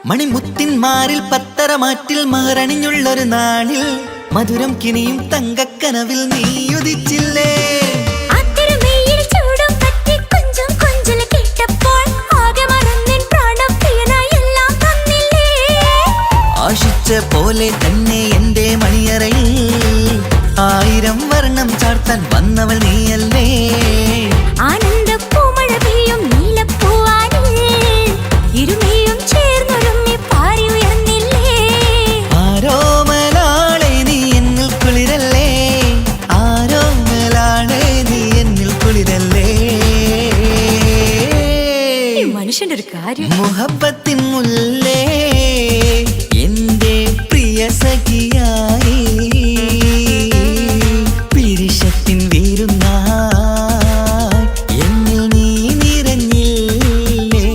മണിമുത്തിന്മാരിൽ പത്തരമാറ്റിൽ മഹറണിഞ്ഞുള്ളൊരു നാളിൽ മധുരം കിനിയും തങ്കക്കനവിൽ നീയുദിച്ചില്ലേ. ആശിച്ച പോലെ തന്നെ എന്റെ മണിയറയിൽ 1000 വർണ്ണം ചാർത്താൻ വന്നവൾ നീയല്ലേ. ആനന്ദപ്പൂമഴ പെയ്യും നീലപ്പൂവാനിൽ ഇരുമയും ചേർന്നൊരുങ്ങി പാറി ഉയർന്നില്ലേ. ആരോമലാളെ നീ എന്നിൽ കുളിരല്ലേ, ആരോമലാളെ നീ എന്നിൽ കുളിരല്ലേ. മനുഷ്യന്റെ ഒരു കാര്യം. മുഹബത്തിൻ മുല്ലേ എന്റെ പ്രിയ സഖിയായി പിരിശത്തിൻ വീരുന്നായി എന്നിൽ നീ നിറഞ്ഞില്ലേ.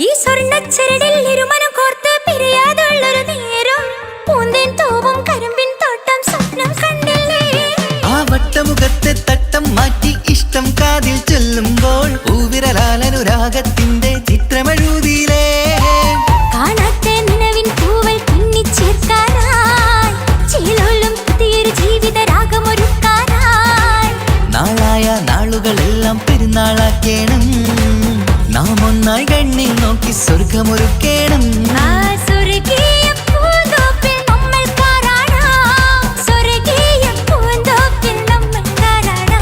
ഈ സ്വർണ്ണച്ചരടിൽ ഇരുമനം കോർത്ത് പിരിയാതുള്ളൊരു നേരം പൂന്തേൻ തൂവും കരിമ്പിൻ തോട്ടം സ്വപ്നം കണ്ടില്ലേ. ആ വട്ടമുഖത്തെ തട്ടം മാറ്റി ഇഷ്ടം കാതിൽ ചൊല്ലുമ്പോൾ പൂവിരലാലനുരാഗത്തിന്റെ ചിത്രമെഴുതിയിലേ. കാണാത്ത നിലവിൻ പൂവൽ പിന്നിച്ചേർക്കാനായി ചേലോലും പുതിയൊരു ജീവിത രാഗമൊരുക്കാനായി നാളായ നാളുകളെല്ലാം പെരുന്നാളാക്കേണം, നാം ഒന്നായി കണ്ണിൽ നോക്കി സ്വർഗമൊരുക്കേണം. ആ സ്വർഗീയ പൂന്തോപ്പിൽ നമ്മൾ കാണാം, സ്വർഗീയ പൂന്തോപ്പിൽ നമ്മൾ കാണാം.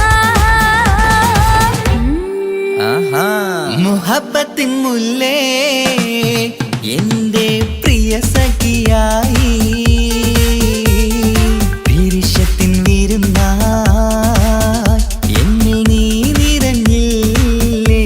ആഹാ. മുഹബത്തിൻ മുല്ലേ എന്റെ പ്രിയ സഖിയായി പിരിശത്തിൻ വിരുന്നായി എന്നിൽ നീ നിറഞ്ഞില്ലേ.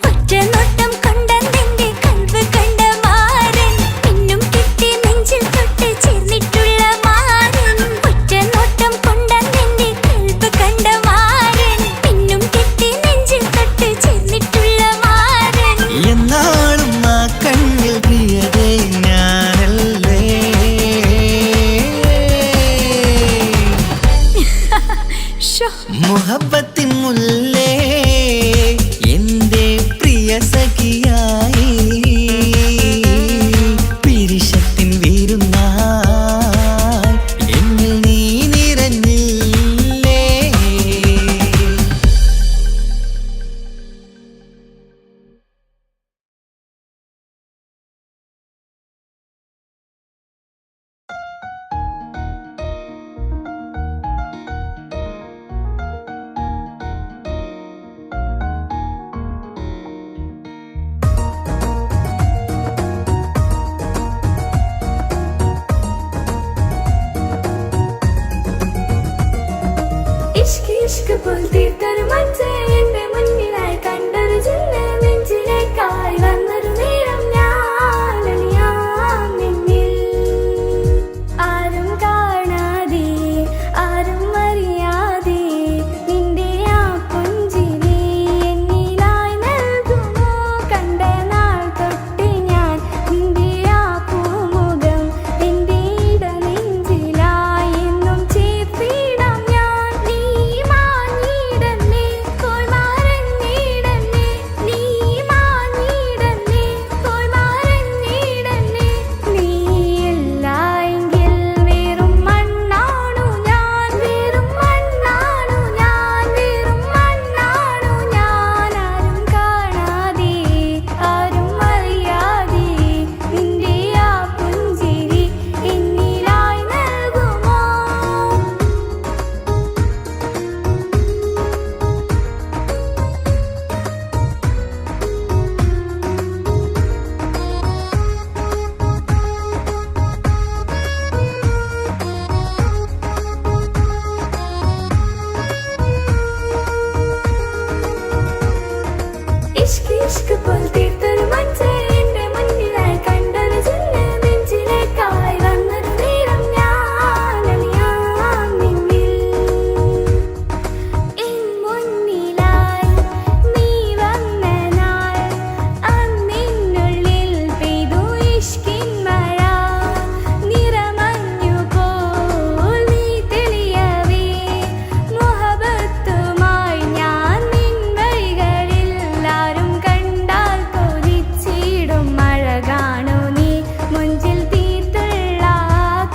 ഒറ്റ നോട്ടം കൊണ്ടെന്റെ കൽവ് കണ്ട മാരൻ പിന്നും കിട്ടി നെഞ്ചിൽ തൊട്ട് ചേർന്നിട്ടുള്ള മാരൻ. ഒറ്റ നോട്ടം കൊണ്ടെന്റെ കൽവ് കണ്ട മാരൻ പിന്നും കിട്ടി നെഞ്ചിൽ തൊട്ട് ചേർന്നിട്ടുള്ള മാരൻ. എന്നാളും ആ ഇഷ്ക് പോൽ തീർത്തൊരു മഞ്ചേ എന്റെ മുന്നിലായി കണ്ടൊരു ജില്ല് നെഞ്ചിലേക്കായി വന്നൊരു നേരം ഞാൻ അലിയാം നിന്നിൽ എൻ മുന്നിലായി നീ വന്ന നാൾ അന്നിനുള്ളിൽ പെയ്തു ഇഷ്കിൻ മഴ നിറമഞ്ഞു പോൽ നീ തെളിയവേ മുഹബത്തുമായി ഞാൻ നിൻ വഴികളിൽ ആരും കണ്ടാൽ കൊതിച്ചിടും മഴ കാണൂ നീ മുഞ്ചിൽ തീർത്തുള്ള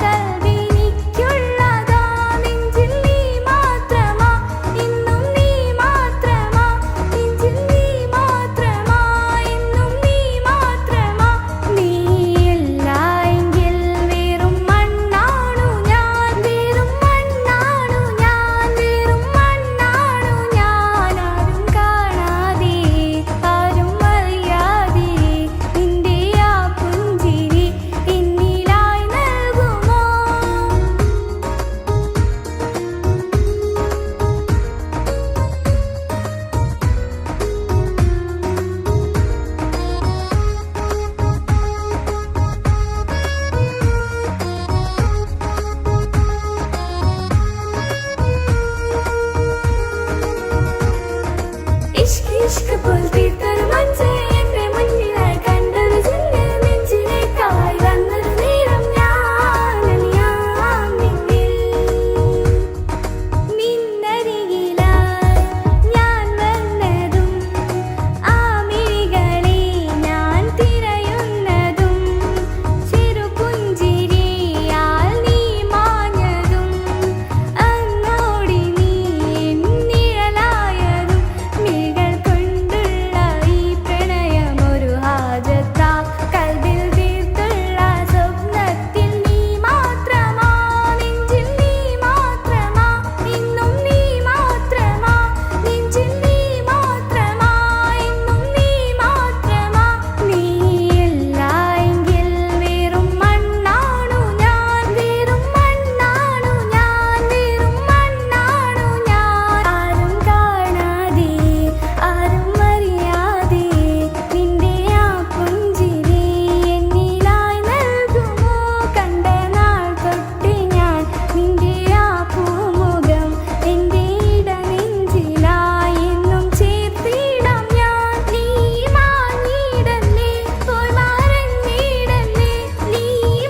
കൽവിനിക്കുള്ളതാ നെഞ്ചിൽ നീ മാത്രമാ ഇന്നും നീ മാത്രമാ നെഞ്ചിൽ നീ മാത്രമാ ഇന്നും നീ മാത്രമാ നീയില്ല എങ്കിൽ വെറും മണ്ണാണു ഞാൻ വെറും മണ്ണാണു ഞാൻ വെറും മണ്ണാണു ഞാൻ ആരും കാണാതെ ആരും അറിയാതെ നിന്റെ ആ പുഞ്ചിരി എന്നിലായി നൽകുമോ ഇഷ്ക് പോൽ തീർത്തൊരു മഞ്ചേ എന്റെ മുന്നിലായി കണ്ടൊരു ജില്ല് നെഞ്ചിലേക്കായി വന്നൊരു നേരം ഞാൻ അലിയാം നിന്നിൽ നിന്നരികിലായി ഞാൻ വന്നതും ആ മിഴികളെ ഞാൻ തിരയുന്നതും ചെറുപുഞ്ചിരിയാൽ നീ മാഞ്ഞതും അങ്ങോടി നീ നിഴലായതും മിഴികൾ കൊണ്ടുള്ള ഈ പ്രണയം ഒരു ഹാജത്താ കൽബിൽ തീർത്തുള്ള സ്വപ്നത്തിൽ നീ മാത്രമാ നെഞ്ചിൽ നീ മാത്രമാ ഇന്നും നീ മാത്രമാ നെഞ്ചിൽ നീ മാത്രമാ ഇന്നും നീ മാത്രമാ നീയില്ല എങ്കിൽ വെറും മണ്ണാണു ഞാൻ വെറും മണ്ണാണു ഞാൻ വെറും മണ്ണാണു ഞാൻ ആരും കാണാതെ ആരും അറിയാതെ നിന്റെ ആ പുഞ്ചിരി എന്നിലായി നൽകുമോ കണ്ട നാൾ തൊട്ട് ഞാൻ നിന്റെ ആ പൂമുഖം എന്റെ ഇടനെഞ്ചിലായി എന്നും ചേർത്തിടാം ഞാൻ നീ മാഞ്ഞിടല്ലേ പോയി മറഞ്ഞിടല്ലേ നീ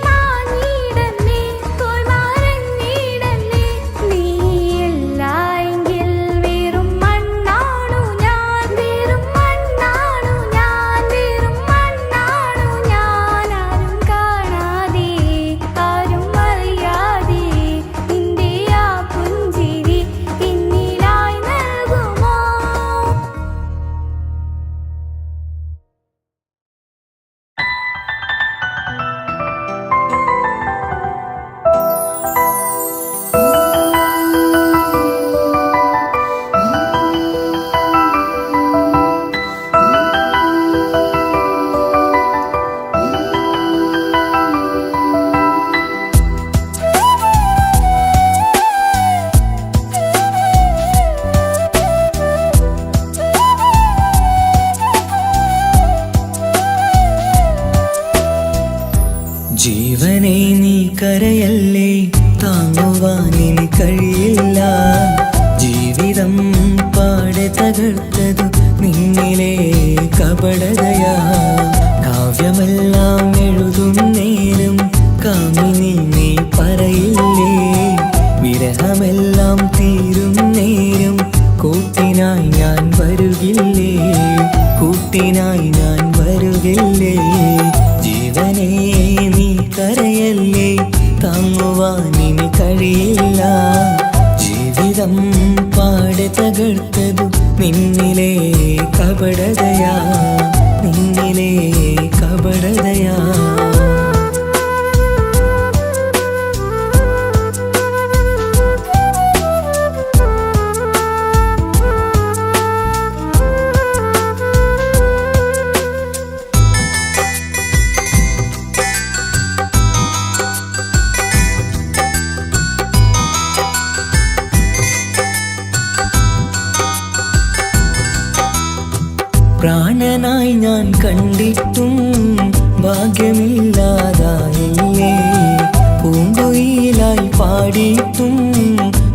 മാഞ്ഞിടല്ലേ പോയി മറഞ്ഞിടല്ലേ നീയില്ല എങ്കിൽ വെറും മണ്ണാണു ഞാൻ വെറും മണ്ണാണു ഞാൻ വെറും മണ്ണാണു ഞാൻ ആരും കാണാതെ ആരും അറിയാതെ നിന്റെ ആ പുഞ്ചിരി എന്നിലായി നൽകുമോ ജീവനെ നീ കരയല്ലേ താങ്ങുവാനിനി കഴിയില്ല ജീവിതം പാടെ തകർത്തതു നിന്നിലെ കപടതയാ കാവ്യമെല്ലാം എഴുതും നേരം കാമിനി നീ പറയില്ലേ വിരഹമെല്ലാം തീരും നേരം കൂട്ടിനായി ഞാൻ വരുകില്ലേ കൂട്ടിനായി ഞാൻ വരുകില്ലേ ജീവനെ നീ കരയല്ലേ താങ്ങുവാനിനി കഴിയില്ല ജീവിതം പാടെ തകർത്തതു നിന്നിലെ കപടതയാ നിന്നിലെ കപടതയാ പ്രാണനായി ഞാൻ കണ്ടിട്ടും ഭാഗ്യമില്ലാതായില്ലേ. പൂങ്കുയിലായി പാടിയിട്ടും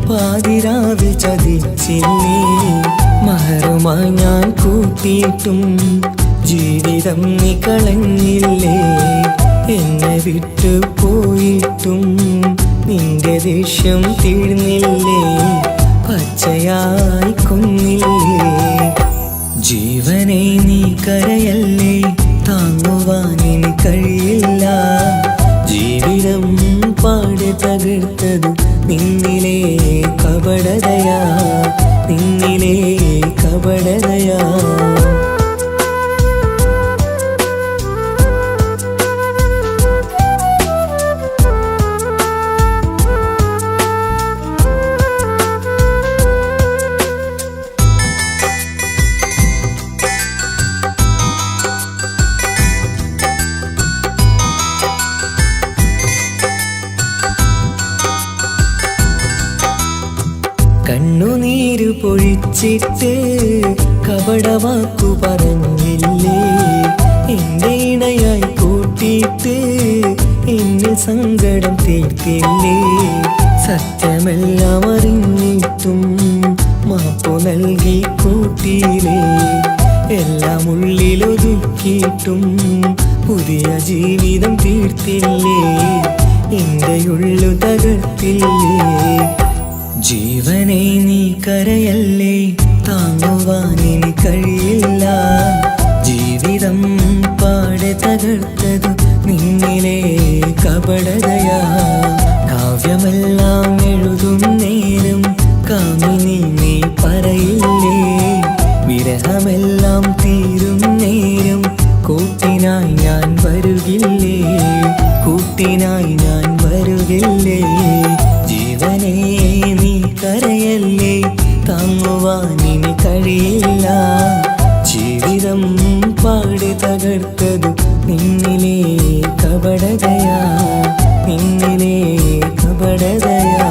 പാതിരാവിൽ ചതിച്ചില്ലേ. മഹറുമായി ഞാൻ കൂട്ടിയിട്ടും ജീവിതം നീ കളഞ്ഞില്ലേ. എന്നെ വിട്ടു പോയിട്ടും നിന്റെ ദേഷ്യം തീർന്നില്ലേ. പച്ചയായി കൊന്നില്ലേ. ജീവനെ നീ കരയല്ലേ, താങ്ങുവാനിനി കഴിയില്ല. ജീവിതം പാടെ തകർത്തത് നിന്നിലെ കപടതയാ, നിന്നിലെ കപടതയാ. കണ്ണുനീര് പൊഴിച്ചിട്ട് കപടവാക്കു പറഞ്ഞില്ലേ. എന്റെ ഇണയായി കൂട്ടിയിട്ട് എന്നിൽ സങ്കടം തീർത്തില്ലേ. സത്യമെല്ലാം അറിഞ്ഞിട്ടും മാപ്പു നൽകി കൂട്ടിയില്ലേ. എല്ലാം ഉള്ളിലൊതുക്കിയിട്ടും പുതിയ ജീവിതം തീർത്തില്ലേ. എന്റെ ഉള്ളു തകർത്തില്ലേ. ജീവനെ നീ കരയല്ലേ, താങ്ങുവാനിനി കഴിയില്ല. ജീവിതം പാടെ തകർത്തത് നിന്നിലെ കപടതയാ. കാവ്യമെല്ലാം എഴുതും നേരം കാമിനി നീ പറയില്ലേ. വിരഹമെല്ലാം തീരും നേരം കൂട്ടിനായി ഞാൻ വരുകില്ലേ. കൂട്ടിനായി ഞാൻ വരുകില്ലേ. ജീവനെ നീ കരയല്ലേ, താങ്ങുവാനിനി കഴിയില്ല. ജീവിതം പാടെ തകർത്തത് നിന്നിലെ കപടതയാ, നിന്നിലെ കപടതയാ.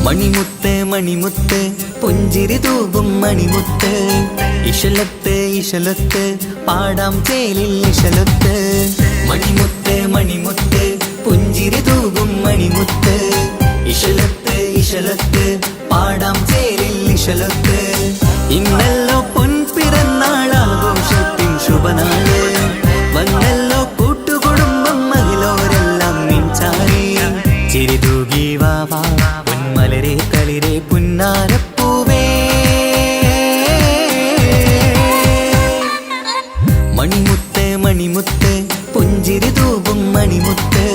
മണിമുത്ത് മണിമുത്ത് പുഞ്ചിരി തൂകും മണിമുത്ത് ഇശലത്ത് ഇശലത്ത് പാടാം ചേലിൽ ഇശലത്ത് മണിമുത്ത് മണിമുത്ത് പുഞ്ചിരി തൂകും മണിമുത്ത് ഇശലത്ത് ഇശലത്ത് പാടാം ചേലിൽ ഇശലത്ത് ഇന്നല്ലോ പൊൻപിറന്നാൾ ആഘോഷത്തിൻ ശുഭനാള് വന്നല്ലോ കൂട്ടുകുടുംബം മഹിളോരെല്ലാം നിൻചാരി ചിരി തൂകി വാവാ മലരെ കളിരെ പുന്നാരപ്പൂവേ മണിമുത്ത് മണിമുത്ത് പുഞ്ചിരി തൂകും മണിമുത്ത്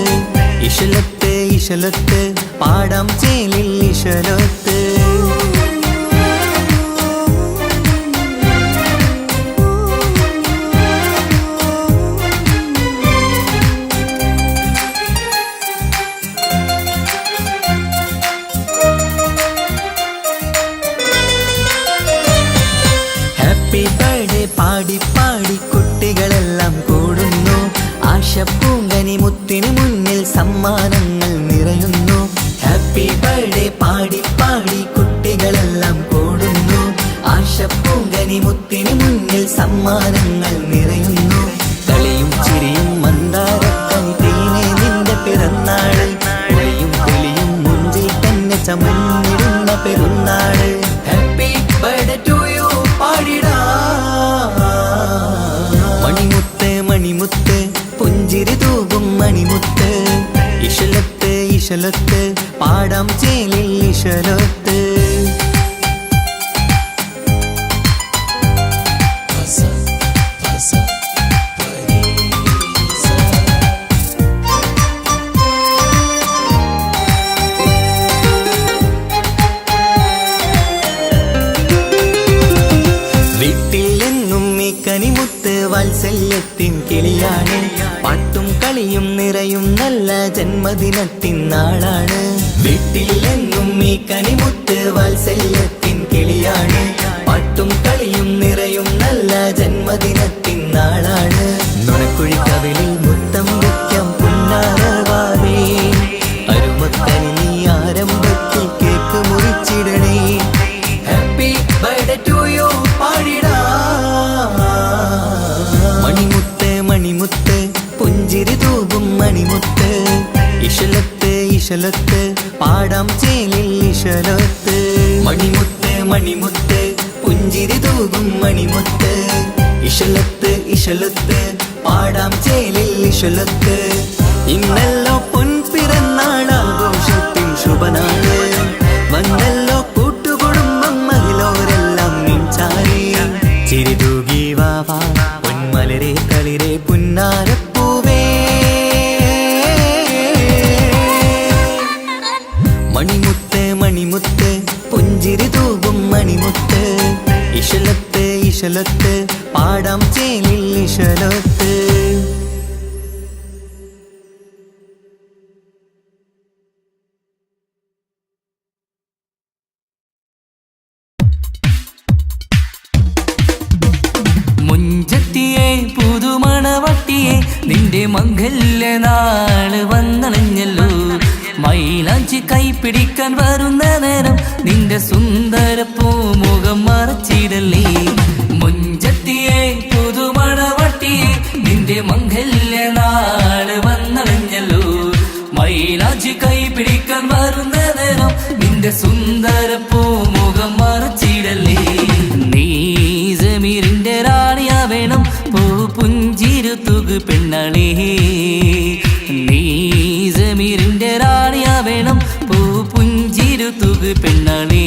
ഇശലത്ത് ഇശലത്ത് പാടാം ചേലിൽ ഇശലത്ത് പാടി പാടി കുട്ടികളെല്ലാം കൂടുന്നു ആശപ്പൂങ്കനി മുത്തിന് മുന്നിൽ സമ്മാനങ്ങൾ നിറയുന്നു ഹാപ്പി ബർത്ത്ഡേ പാടി പാടി കുട്ടികളെല്ലാം കൂടുന്നു ആശപ്പൂങ്കനി മുത്തിന് മുന്നിൽ സമ്മാനങ്ങൾ നിറയുന്നു കളിയും ചിരിയും മന്ദാരക്കനി തേനെ നിന്റെ പിറന്നാള് ഒളിയും തെളിയും മുഞ്ചിൽ തന്നെ ചമഞ്ഞിടുന്ന പെരുന്നാള് ഹാപ്പി ബർത്ത്ഡേ ടു യു പാടിടാ മണിമുത്ത് മണിമുത്ത് പുഞ്ചിരി തൂകും മണിമുത്ത് ഇശലത്ത് ഇശലത്ത് പാടാം ചേലിൽ ഇശലത്ത് കനിമുത്ത് വാത്സല്യത്തിൻ കിളിയാണ് പാട്ടും കളിയും നിറയും നല്ല ജന്മദിനത്തിൻ നാളാണ് വീട്ടിൽ എങ്ങും ഈ കനിമുത്ത് വാത്സല്യത്തിൻ കിളിയാണ് പാട്ടും കളിയും നിറയും നല്ല ജന്മദിനത്തിൻ നാളാണ് നുണക്കുഴിക്കവിളിൽ മുത്തം വയ്ക്കാം പുന്നാരവാവേ അരുമക്കനി നീ ആരംഭത്തിൽ കേക്ക് മുറിച്ചിടണേ ഹാപ്പി ബർത്ത്ഡേ ടു യു പാടിടാ മണിമുത്ത് മണിമുത്ത് പുഞ്ചിരി തൂകും മണിമുത്ത് ഇശലത്ത് ഇശലത്ത് പാടാം ചേലിൽ ഇശലത്ത് മണിമുത്ത് മണിമുത്ത് പുഞ്ചിരി തൂകും മണിമുത്ത് ഇശലത്ത് ഇശലത്ത് പാടാം ചേലിൽ ഇശലത്ത് ഇന്നല്ലോ പൊൻപിറന്നാൾ ആഘോഷത്തിൻ ശുഭനാള് വന്നല്ലോ കൂട്ടുകുടുംബം മഹിളോരെല്ലാം നിൻചാരി ചിരി തൂകി വാവാ പൊന്മലരെ കളിരെ പുന്നാരപ്പൂവേ മണിമുത്ത് മണിമുത്ത് പുഞ്ചിരി തൂകും മണിമുത്ത് ഇശലത്ത് ഇശലത്ത് പാടാം ചേലിൽ ഇശലത്ത് മുഞ്ചത്തിയെ പുതുമണവട്ടിയെ നിന്റെ മംഗല്യ നാള് വന്നണഞ്ഞല്ലോ മൈലാഞ്ചി കൈപിടിക്കാൻ വരുന്ന നേരം നിന്റെ സുന്ദര പൂമുഖം മറച്ചിടല്ലേ മുഞ്ചത്തിയെ പുതുമണവട്ടിയെ നിന്റെ മംഗല്യ നാള് വന്നണഞ്ഞല്ലോ മൈലാഞ്ചി കൈപിടിക്കാൻ വരുന്ന നേരം നിന്റെ സുന്ദര പൂമുഖം മറച്ചിടല്ലേ നീ ജമീറിന്റെ റാണിയാ വേണം പൂ പുഞ്ചിരു തുകു പെണ്ണളേ നീ ജമീറിന്റെ റാണിയാ വേണം പൂ പുഞ്ചിരു തുകു പെണ്ണളേ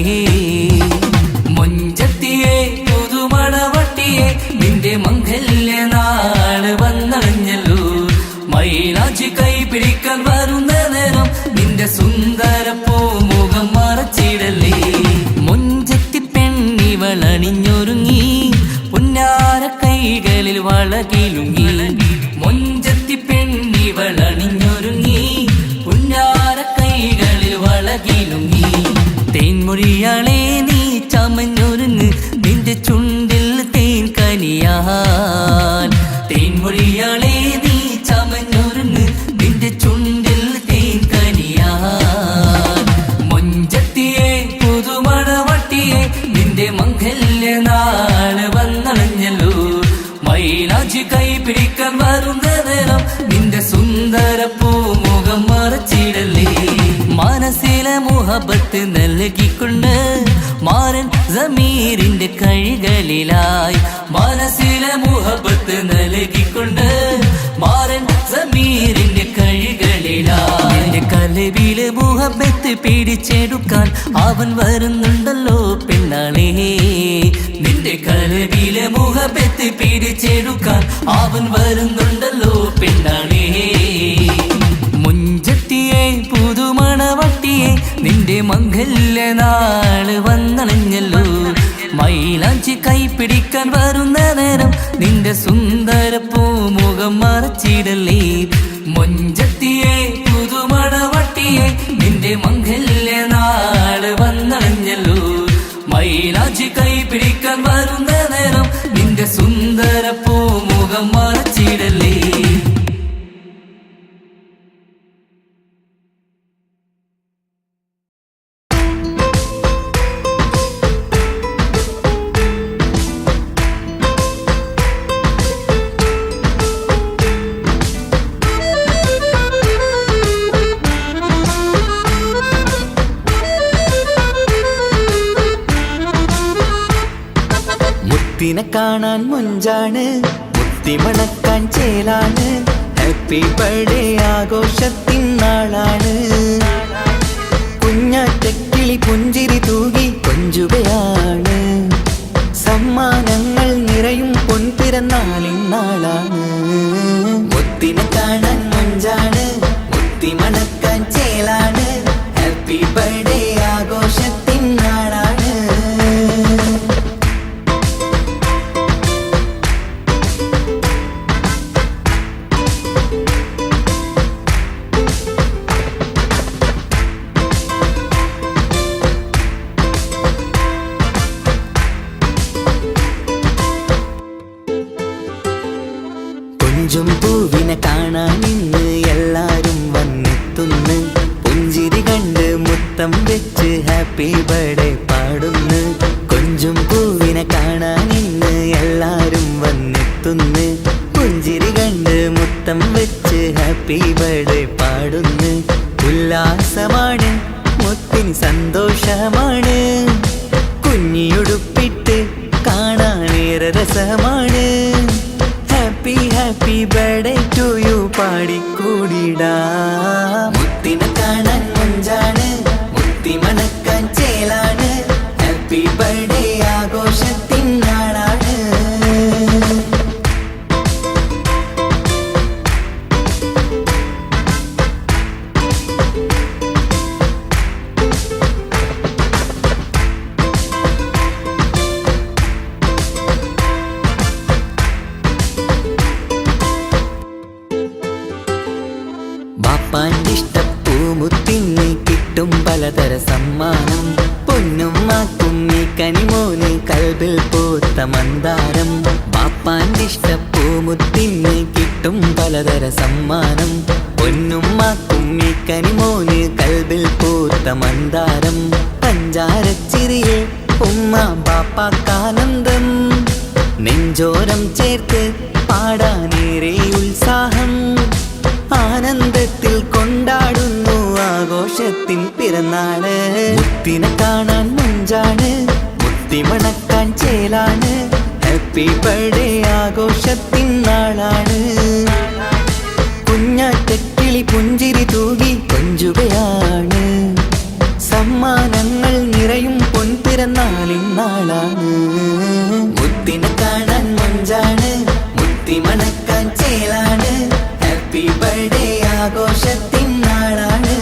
മുഞ്ചത്തിയെ പുതുമണവട്ടിയെ നിന്റെ മംഗല്യ നാള് വന്നണഞ്ഞല്ലോ മൈലാഞ്ചി കൈ പിടിക്കാൻ വരുന്ന നേരം നിന്റെ സുന്ദര പൂമുഖം മറച്ച മറച്ചിടലേ മുഞ്ചത്തി പെണ്ണിവളണിഞ്ഞൊരുങ്ങി പുന്നാര കൈകളിൽ വളകിലുങ്ങി മുഞ്ചത്തി പെണ്ണിവളണിഞ്ഞൊരുങ്ങി പുന്നാര കൈകളിൽ വളകിലുങ്ങി തേൻമൊഴിയാളെ നീ ചമഞ്ഞൊരുങ്ങ് നിന്റെ ചുണ്ടിൽ തേൻ കനിയാൻ തേൻമൊഴിയാളെ നീ ചമഞ്ഞൊരുങ്ങ് നിന്റെ ചുണ്ടിൽ തേൻ കനിയാൻ മുഞ്ചത്തിയെ പുതുമണവട്ടിയെ നിന്റെ മംഗല്യ നാള് വന്നണഞ്ഞല്ലോ മൈലാഞ്ചി കൈ പിടിക്കാൻ വരുന്ന നേരം നിന്റെ സുന്ദര പൂമുഖം മറച്ചിടലേ മനസ്സിലെ മുഹബത്ത് നൽകിക്കൊണ്ട് മാരൻ സമീറിന്റെ കൈകളിലായി മനസ്സിലെ മുഹബത്ത് നൽകിക്കൊണ്ട് മാരൻ സമീറിന്റെ കൈകളിലായി എന്റെ കലവിലെ മുഹബത്ത് പിടിച്ചെടുക്കാൻ അവൻ വരുന്നുണ്ടല്ലോ പെണ്ണാളേ നിന്റെ കലവിലെ മുഹബത്ത് പിടിച്ചെടുക്കാൻ അവൻ വരുന്നുണ്ടല്ലോ പെണ്ണാളേ മുഞ്ചത്തിയെ പുതുമണവട്ടിയെ നിന്റെ മംഗല്യ നാള് വന്നണഞ്ഞല്ലോ മൈലാഞ്ചി കൈ പിടിക്കാൻ വരുന്ന നേരം നിന്റെ സുന്ദര പൂമുഖം മറച്ചിടലേ മുഞ്ചത്തിയെ പുതുമണവട്ടിയെ നിന്റെ മംഗല്യ നാള് വന്നണഞ്ഞല്ലോ മൈലാഞ്ചി കൈ പിടിക്കാൻ വരുന്ന നേരം നിന്റെ സുന്ദര പൂമുഖം മറച്ചിടലേ മുത്തിനെ കാണാൻ മുഞ്ചാണ് മുത്തി മണക്കാൻ ചേലാണ് ഹാപ്പി ബർത്ത്ഡേ ആഘോഷത്തിൻ നാളാണ് കുഞ്ഞാറ്റക്കിളി പുഞ്ചിരി തൂകി കൊഞ്ചുകയാണ് സമ്മാനങ്ങൾ നിറയും പൊൻപിറന്നാളിൻ നാളാണ് മുത്തിനെ കാണാൻ മുഞ്ചാണ് മുത്തി മണക്കാൻ ചേലാണ് ഹാപ്പി ബർത്ത്ഡേ ആഘോഷത്തിൻ നാളാണ് കൊഞ്ചും പൂവിനെ കാണാൻ ഇന്ന് എല്ലാരും വന്നെത്തുന്നു പുഞ്ചിരി കണ്ട് മുത്തം വെച്ച് ഹാപ്പി ബർത്ത്ഡേ പാടുന്നു കൊഞ്ചും പൂവിനെ കാണാൻ ഇന്ന് എല്ലാരും വന്നെത്തുന്നു പുഞ്ചിരി കണ്ട് മുത്തം വെച്ച് ഹാപ്പി ബർത്ത്ഡേ പാടുന്നു ഉല്ലാസമാണ് മുത്തിന് സന്തോഷമാണ് കുഞ്ഞിയുടുപ്പിട്ട് കാണാനേറെ രസമാണ് happy happy birthday to you പാടിക്കൂടിടാ മുത്തിനെ കാണാൻ മുഞ്ചാണ് മുത്തി മണക്കാൻ ചേലാണ് ഹാപ്പി ബർത്ത്ഡേ ആഘോഷത്തിൻ നാളാണ് ബാപ്പാന്റെ ഇഷ്ടപ്പൂമുത്തിന് കിട്ടും പലതര സമ്മാനം പൊന്നും മാക്കും ഈ കനിമോന് കൽബിൽ പൂത്ത മന്ദാരം ബാപ്പാന്റെ ഇഷ്ടപ്പൂമുത്തിന് കിട്ടും പലതര സമ്മാനം പൊന്നും മാക്കും ഈ കനിമോന് കൽബിൽ പൂത്ത മന്ദാരം പഞ്ചാരച്ചിരിയെ ഉമ്മ ബാപ്പാക്കാനന്ദം നെഞ്ചോരം ചേർത്ത് പാടാനേറെ ഉത്സാഹം ആനന്ദത്തിൽ കൊണ്ടാടുന്നു ആഘോഷത്തിൻ പിറന്നാള് മുത്തിനെ കാണാൻ മുഞ്ചാണ് മുത്തി മണക്കാൻ ചേലാണ് ഹാപ്പി ബർത്ത്ഡേ ആഘോഷത്തിൻ നാളാണ് കുഞ്ഞാറ്റക്കിളി പുഞ്ചിരി തൂകി കൊഞ്ചുകയാണ് സമ്മാനങ്ങൾ നിറയും പൊൻപിറന്നാളിൻ നാളാണ് മുത്തിനെ കാണാൻ മുഞ്ചാണ് മുത്തി മണക്കാൻ ചേലാണ് ഹാപ്പി ബർത്ത്ഡേ ആഘോഷത്തിൻ നാളാണ്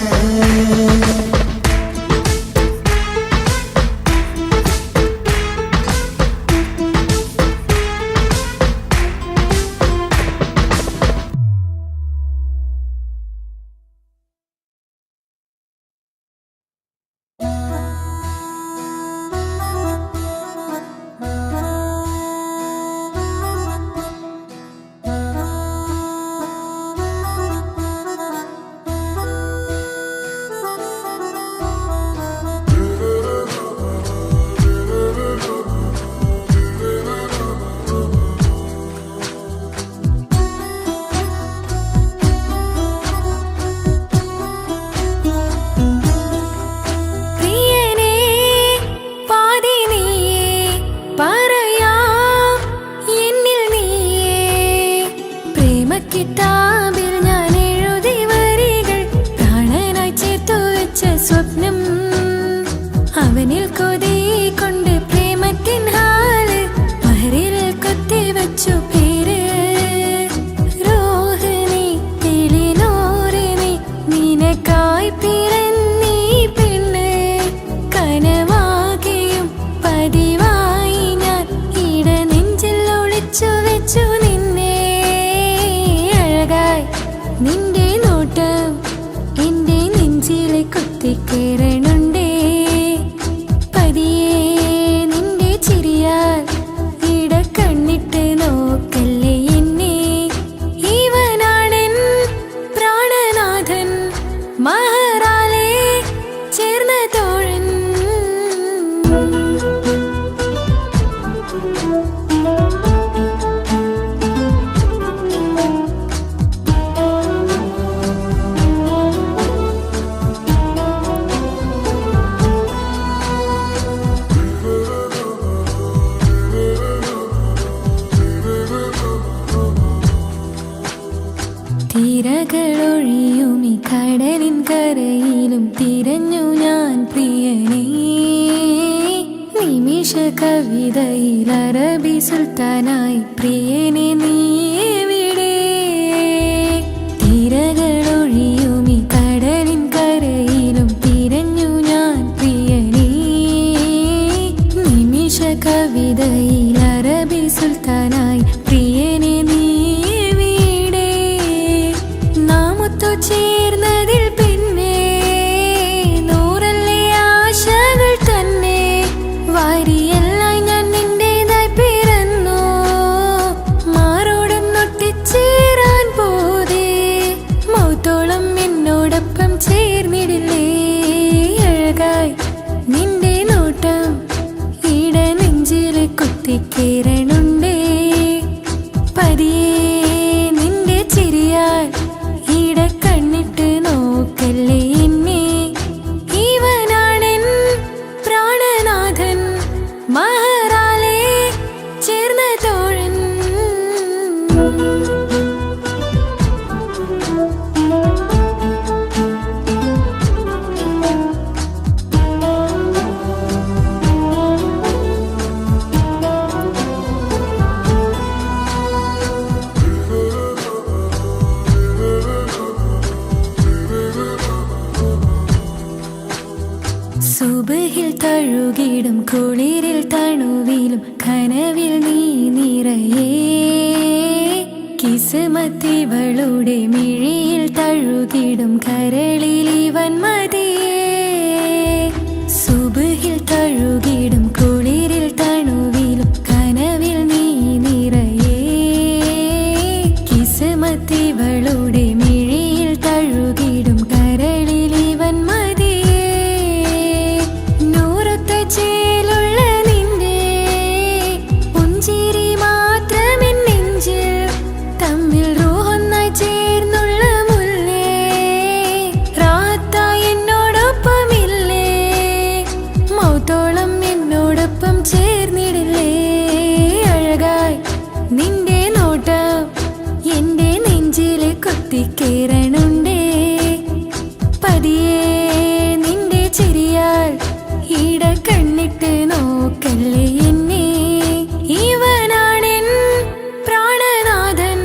സ്വപ്നം അവനിൽ കൊതി കൊണ്ട് പ്രേമത്തിൻ ഹാല് മഹറിൽ കൊത്തി വച്ചു പേര് രോഹിണി തെളിനോറിനി നിനക്കായി പിറന്നീ പെണ്ണ് കനവാകെയും പതിവായി ഞാൻ ഇട നെഞ്ചിൽ ഒളിച്ചു വെച്ചു നിന്നെ അഴകായി നിന്റെ നോട്ടം എന്റെ നെഞ്ചിലെ കുത്തിക്കേറണുണ്ടേ പതിയെ നിന്റെ ചിരിയാൽ ഇട കണ്ണിട്ട് നോക്കല്ലേ എന്നെ ഇവനാണെൻ പ്രാണനാഥൻ മഹറാലെ ചേർന്ന തോഴൻ തിരകളൊഴിയും ഈ കടലിൻ കരയിലും തിരഞ്ഞു ഞാൻ പ്രിയനേ നിമിഷ കവിതയിൽ അറബി സുൽത്താനായി പ്രിയനെ നീ എവിടെ തിരകളൊഴിയും ഈ കടലിൻ കരയിലും തിരഞ്ഞു ഞാൻ പ്രിയനേ നിമിഷ കവിതയിൽ അറബി സുൽത്താനായി പ്രിയനെ നീ ചേർന്നതിൽ പിന്നെ നൂറല്ലേ ആശകൾ തന്നെ വാരിയെല്ലാം ഞാൻ നിന്റേതായി പിറന്നു മാറോടൊന്നൊട്ടിച്ചേരാൻ പോതേ മൗത്തോളം എന്നോടൊപ്പം ചേർന്നിടില്ലേ അഴകായി നിന്റെ നോട്ടം ഇട നെഞ്ചിൽ കുത്തിക്കേറണുണ്ടേ പതിയെ നിന്റെ ചിരിയാൽ ഇട കണ്ണിട്ട് നോക്കല്ലേ എന്നെ ഇവനാണെൻ പ്രാണനാഥൻ മഹറാലെ ചേർന്ന തോഴൻ സുബഹിൽ തഴുകിടും കുളിരിൽ തണുവിലും കനവിൽ നീ നിറയേ കിസ്മത്തിവളുടെ മിഴിയിൽ തഴുകിടും കരളിൽ ഇവൻ മതിയേ സുബഹിൽ തഴുകിടും കുളിരിൽ തണുവിലും കനവിൽ നീ നിറയേ കിസ്മത്തിവളുടെ മിഴിയിൽ തഴുകിടും കരളിൽ ഇവൻ മതിയേ ചേലുള്ള നിന്റെ പുഞ്ചിരി മാത്രമെൻ നെഞ്ചിൽ തമ്മിൽ റൂഹൊന്നായി ചേർന്നുള്ള മുല്ലേ റാത്തായി എന്നോടൊപ്പമില്ലേ മൗത്തോളം എന്നോടൊപ്പം ചേർന്നിടില്ലേ അഴകായി നിന്റെ നോട്ടം എന്റെ നെഞ്ചിലെ കുത്തിക്കേറണുണ്ടേ പതിയെ നിന്റെ ചിരിയാൽ ഇട കണ്ണിട്ട് നോക്കല്ലേ എന്നെ ഇവനാണെൻ പ്രാണനാഥൻ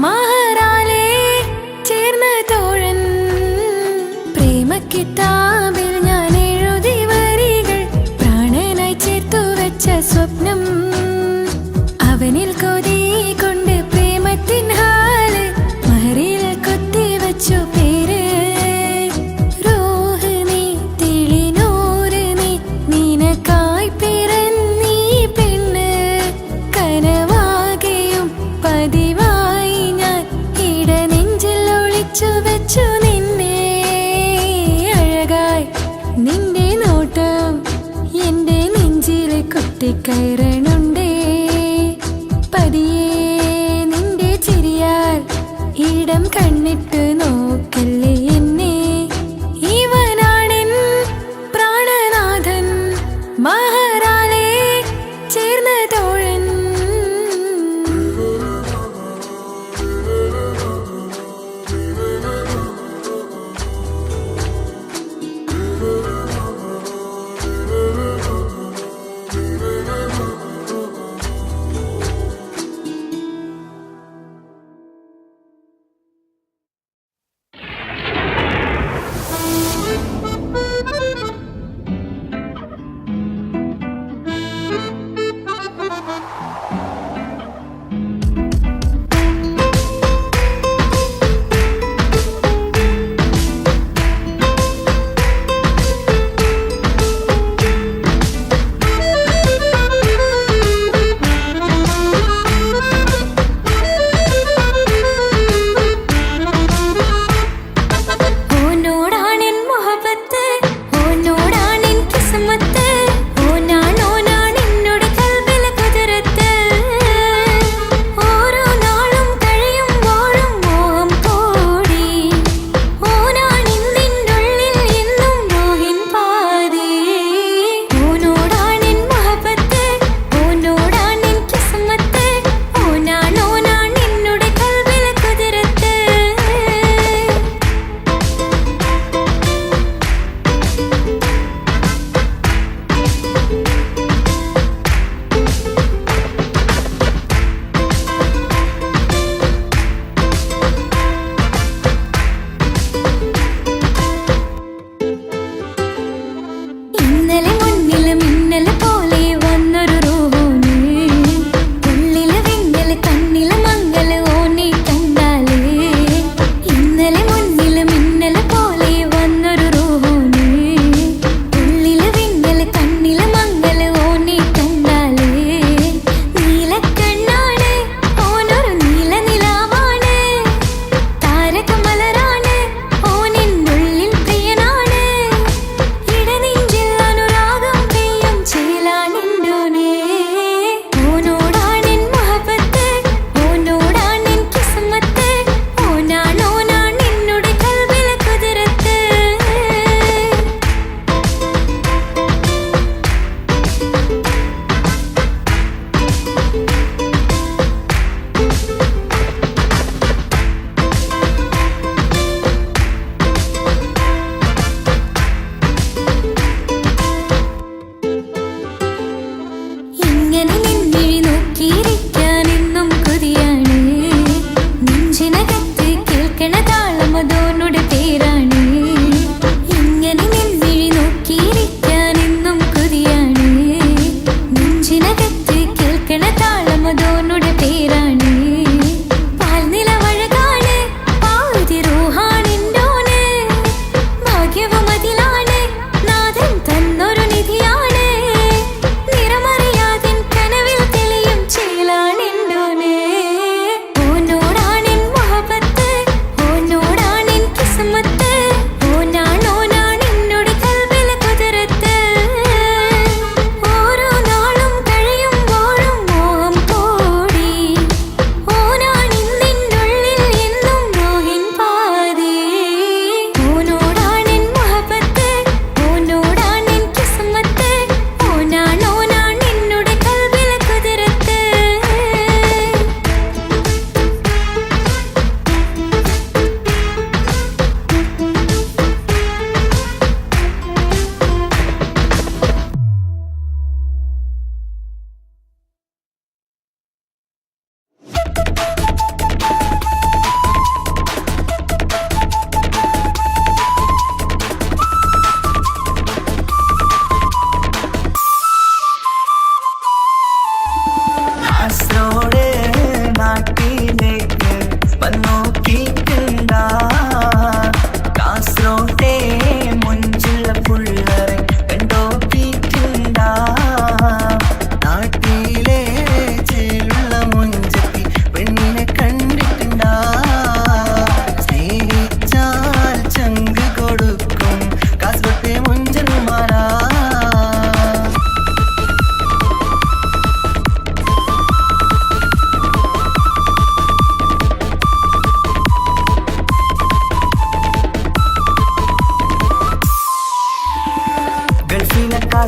മഹറാലെ ചേർന്ന തോഴൻ പ്രേമക്കിതാബിൽ ഞാൻ എഴുതി വരികൾ പ്രാണനായി ചേർത്തു വെച്ച സ്വപ്നം അവനിൽ കൊതി കൊണ്ട് പ്രേമത്തിൻ ഹാല് മഹറിൽ കൊത്തി വച്ചു പേര് നിനക്കായി പിറന്നീ പെണ്ണ് കനവാകെയും പതിവായി ഞാൻ ഇട നെഞ്ചിൽ ഒളിച്ചു വെച്ചു നിന്നെ അഴകായി നിന്റെ നോട്ടം എന്റെ നെഞ്ചിൽ കുത്തിക്കയറണുണ്ടേ പതിയെ നിന്റെ ചിരിയാൽ ഇടം കണ്ണിട്ട് നോക്കല്ലേ എന്നെ ഇവനാണെൻ പ്രാണനാഥൻ മഹറാലെ ചേർന്ന തോഴൻ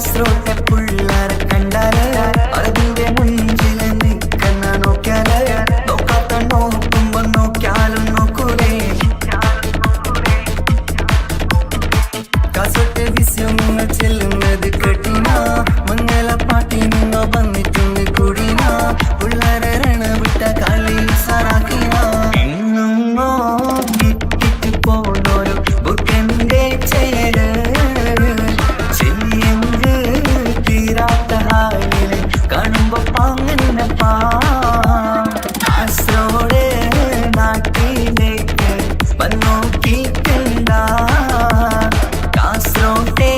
കാസർഗോട്ടെ പിള്ളേരെ കണ്ടാല് അതിന്റെ മുഞ്ചില് നിൽക്കുന്ന നോക്കിയാല് നോക്കാത്ത നോക്കുമ്പോ നോക്കിയാലും നോക്കൂലേ കാസർഗോട്ടെ വിസ്യം നിങ്ങൾ ചെല്ലുന്നത് കേട്ടിന മംഗല പാട്ടി നിങ്ങൾ വന്നിട്ടുണ്ട് കൂടിന പിള്ളേരെ രണ വിട്ട കളി സാറാക്കിന എങ്ങോ ഇട്ടിട്ട് പോണോരു ബുക്കന്റെ ചേര് ചെറിയങ്ക് തീരാത്ത ഹാലില് കാണുമ്പോ പാങ്ങനപ്പാ കാസർഗോഡ് നാട്ടിലേക്ക് വന്നോക്കിട്ടുണ്ട കാസർഗോട്ടെ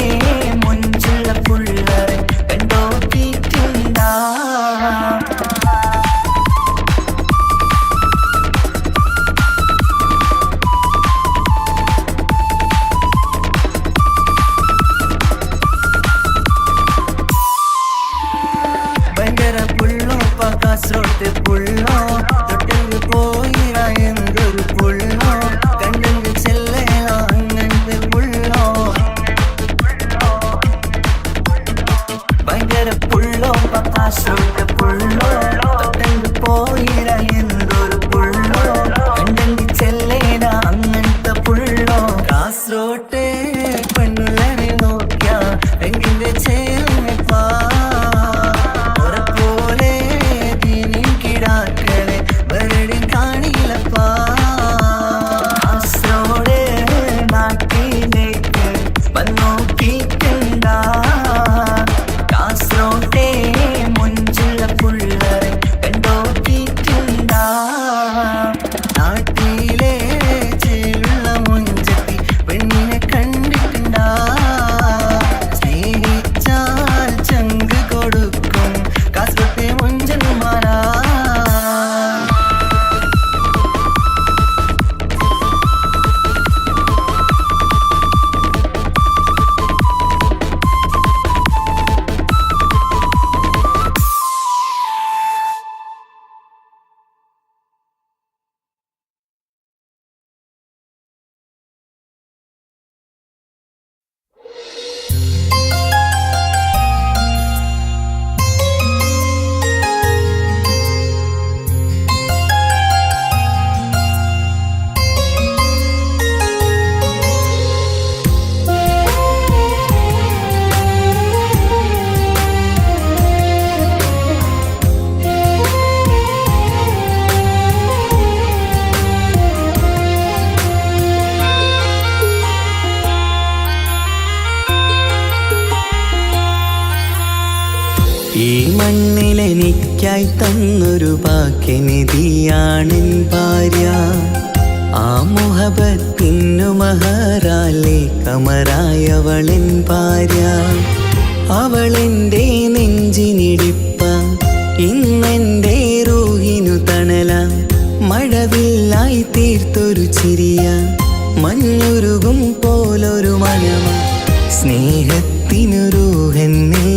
മുഞ്ചുള്ള പിള്ളേരെ കണ്ടോക്കിട്ടുണ്ട ഭയങ്കര പുള്ളോ കാസർഗോട്ടെ പുള്ളോ തൊട്ടെങ്കിൽ പോയിര എന്തൊരു പുള്ളോ കണ്ടെങ്കിൽ ചെല്ലലോ അങ്ങനത്തെ പുള്ളോ ഭയങ്കര പുള്ളോ കാസർഗോട്ടെ പുള്ളോ തൊട്ടെങ്കിൽ പോയിര എന്തൊരു പുള്ളോ കണ്ടെങ്കിൽ ചെല്ലല അങ്ങനത്തെ പുള്ളോ കാസർഗോട്ടെ പെണ്ണുള്ളരെ നോക്കിയ എങ്കിന്റെ ചേർന്നിപ്പാ കാസർഗോട്ടെ മുഞ്ചുള്ള പിള്ളേരെ കണ്ടോക്കിട്ടുണ്ട നാട്ടിലെ ചേലുള്ള മുഞ്ചത്തി പെണ്ണിനെ കണ്ടിട്ടുണ്ട സ്നേഹിച്ചാൽ ചങ്ക് കൊടുക്കും കാസർഗോട്ടെ മുഞ്ചന്മാരാ ഈ മണ്ണിലെനിക്കായി തന്നൊരു ഭാഗ്യനിധിയാണെൻ ഭാര്യ ആ മുഹബത്തിനു മഹറാലെ കമറായവളെൻ ഭാര്യ അവളെൻ്റെ നെഞ്ചിനിടിപ്പ ഇന്നെൻ്റെ റൂഹിനു തണല മഴവില്ലായി തീർത്തൊരു ചിരിയ മഞ്ഞുരുകും പോലൊരു മനമ സ്നേഹത്തിനു റൂഹെന്നെ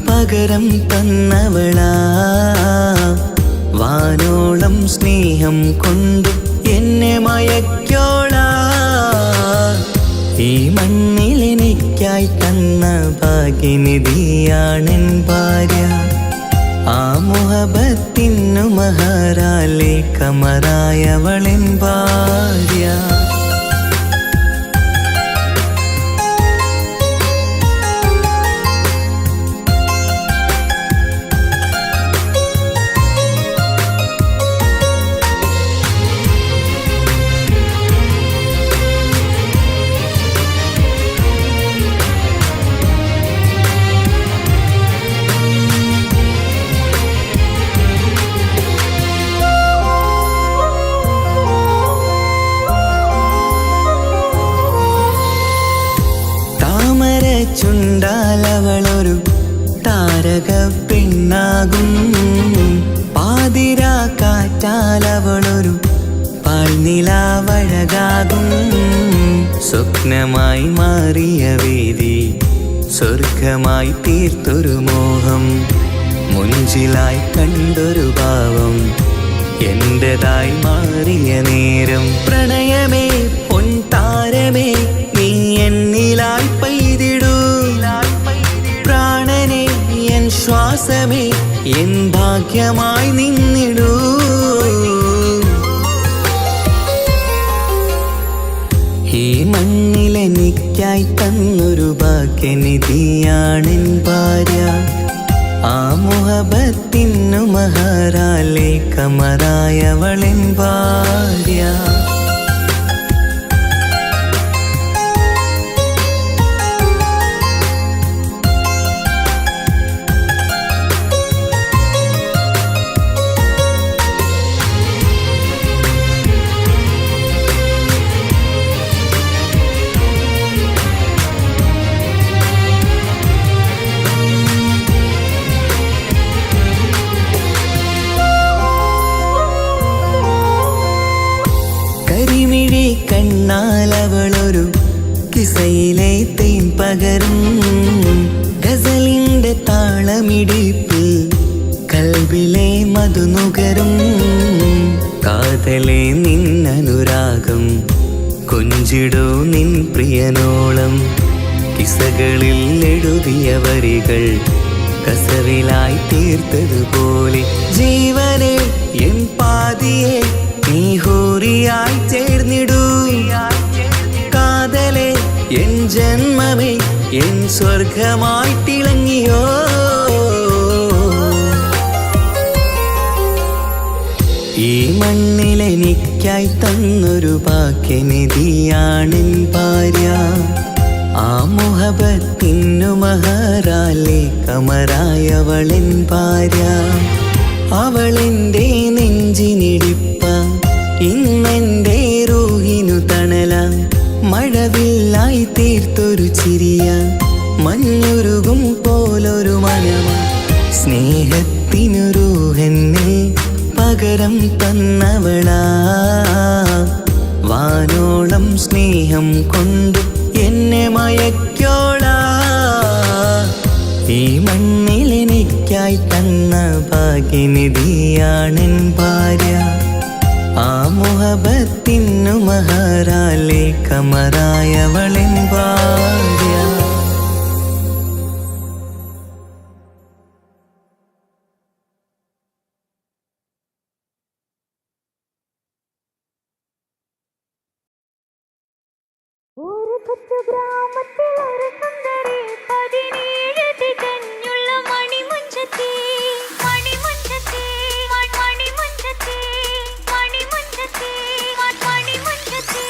പകരം തന്നവളാ വാനോളം സ്നേഹം കൊണ്ടു എന്നെ മയക്കോളാ ഈ മണ്ണിലെനിക്കായി തന്ന ഭാഗ്യനിധിയാണെൻ ഭാര്യ ആ മുഹബത്തിനു മഹറാലെ കമറായവളെൻ ഭാര്യ ചുണ്ടാലവളൊരു താരക പെണ്ണാകും പാതിരാ കാറ്റാലവളൊരു പാൽനിലാവഴകാകും സ്വപ്നമായി മാറിയ വേദി സ്വർഗമായി തീർത്തൊരു മോഹം മുഞ്ചിലായി കണ്ടൊരു ഭാവം എന്റേതായി മാറിയ നേരം പ്രണയമേ പൊൻതാരമേ നീ എന്നിലായി പെയ്തിടൂ ശ്വാസമേ എൻ ഭാഗ്യമായി നിന്നിടൂ. ഈ മണ്ണിലെനിക്കായി തന്നൊരു ഭാഗ്യനിധിയാണെൻ ഭാര്യ. ആ മുഹബത്തിനു മഹാറാലെ കമറായവളെൻ ഭാര്യ. കരിമിഴി കണ്ണാലവളൊരു കിസയിലെ തേൻ പകരും. ഗസലിന്റെ താളമിടിപ്പിൽ കൽബിലെ മധുനുകരും. കാതലെ നിന്നനുരാഗം കൊഞ്ചിടൂ നിൻ പ്രിയനോളം. കിസകളിൽ എഴുതിയ വരികൾ കസവിലായി തീർത്തതുപോലെ ജീവനെ എൻ പാതിയെ നീ ഹൂറിയായി ചേർന്നിടൂ. കാതലെ എൻ ജന്മമേ എൻ സ്വർഗമായി തിളങ്ങിയോ. ഈ മണ്ണിലെനിക്കായി തന്നൊരു ഭാഗ്യനിധിയാണെൻ ഭാര്യ. ആ മുഹബത്തിനു മഹാറാലെ കമറായവളെൻ ഭാര്യ. അവളെൻ്റെ നെഞ്ചിനിടിപ്പ ഇന്നെൻ്റെ റൂഹിനു തണല. മഴവില്ലായി തീർത്തൊരു ചിരിയ മഞ്ഞുരുകും പോലൊരു മനമ. സ്നേഹത്തിനു റൂഹെന്നെ പകരം തന്നവളാ. വാനോളം സ്നേഹം കൊണ്ട് എന്നെ മയക്കോളാ. ഈ മണ്ണിലെനിക്കായി തന്ന ഭാഗ്യനിധിയാണെൻ ഭാര്യ. ആ മുഹബത്തിനു മഹാറാലെ കമറായവളെൻ ഭാര്യ. ഒരു കൊച്ചു ഗ്രാമത്തിൽ ഒരു സുന്ദരി 17 തികഞ്ഞുള്ള മണിമുഞ്ചത്തി മണിമുഞ്ചത്തി മണിമുഞ്ചത്തി മണിമുഞ്ചത്തി മണിമുഞ്ചത്തി.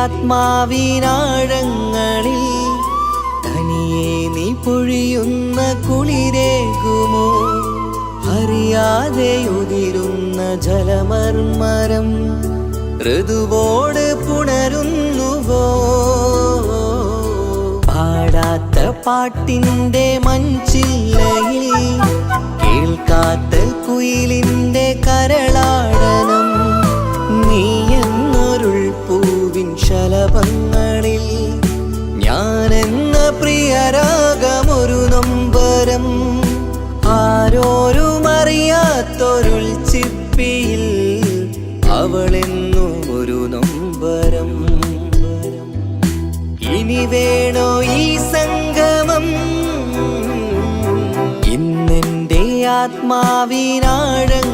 ആത്മാവിനാഴങ്ങളിൽ തനിയെ നീ പൊഴിയുന്ന കുളിരേകുമോ? അറിയാതെ ഉതിരുന്ന ജലമർമരം ഋതുവോട് പുണരുന്നുവോ? പാടാത്ത പാട്ടിൻ്റെ മഞ്ചില്ലയിൽ കേൾക്കാത്ത കുയിലിൻ്റെ കരളാടനം നീ എന്നൊരുൾ പൂവിൻ ശലഭങ്ങളിൽ ഞാനെന്ന പ്രിയരാഗമൊരു നൊമ്പരം ആരോരും അറിയാത്തൊരുൾ ചിപ്പിയിൽ അവളെന്നും ഒരു നൊമ്പരം. ഇനി വേണോ ഈ സംഗമം? ഇന്നെൻ്റെ ആത്മാവിനാഴങ്ങളിൽ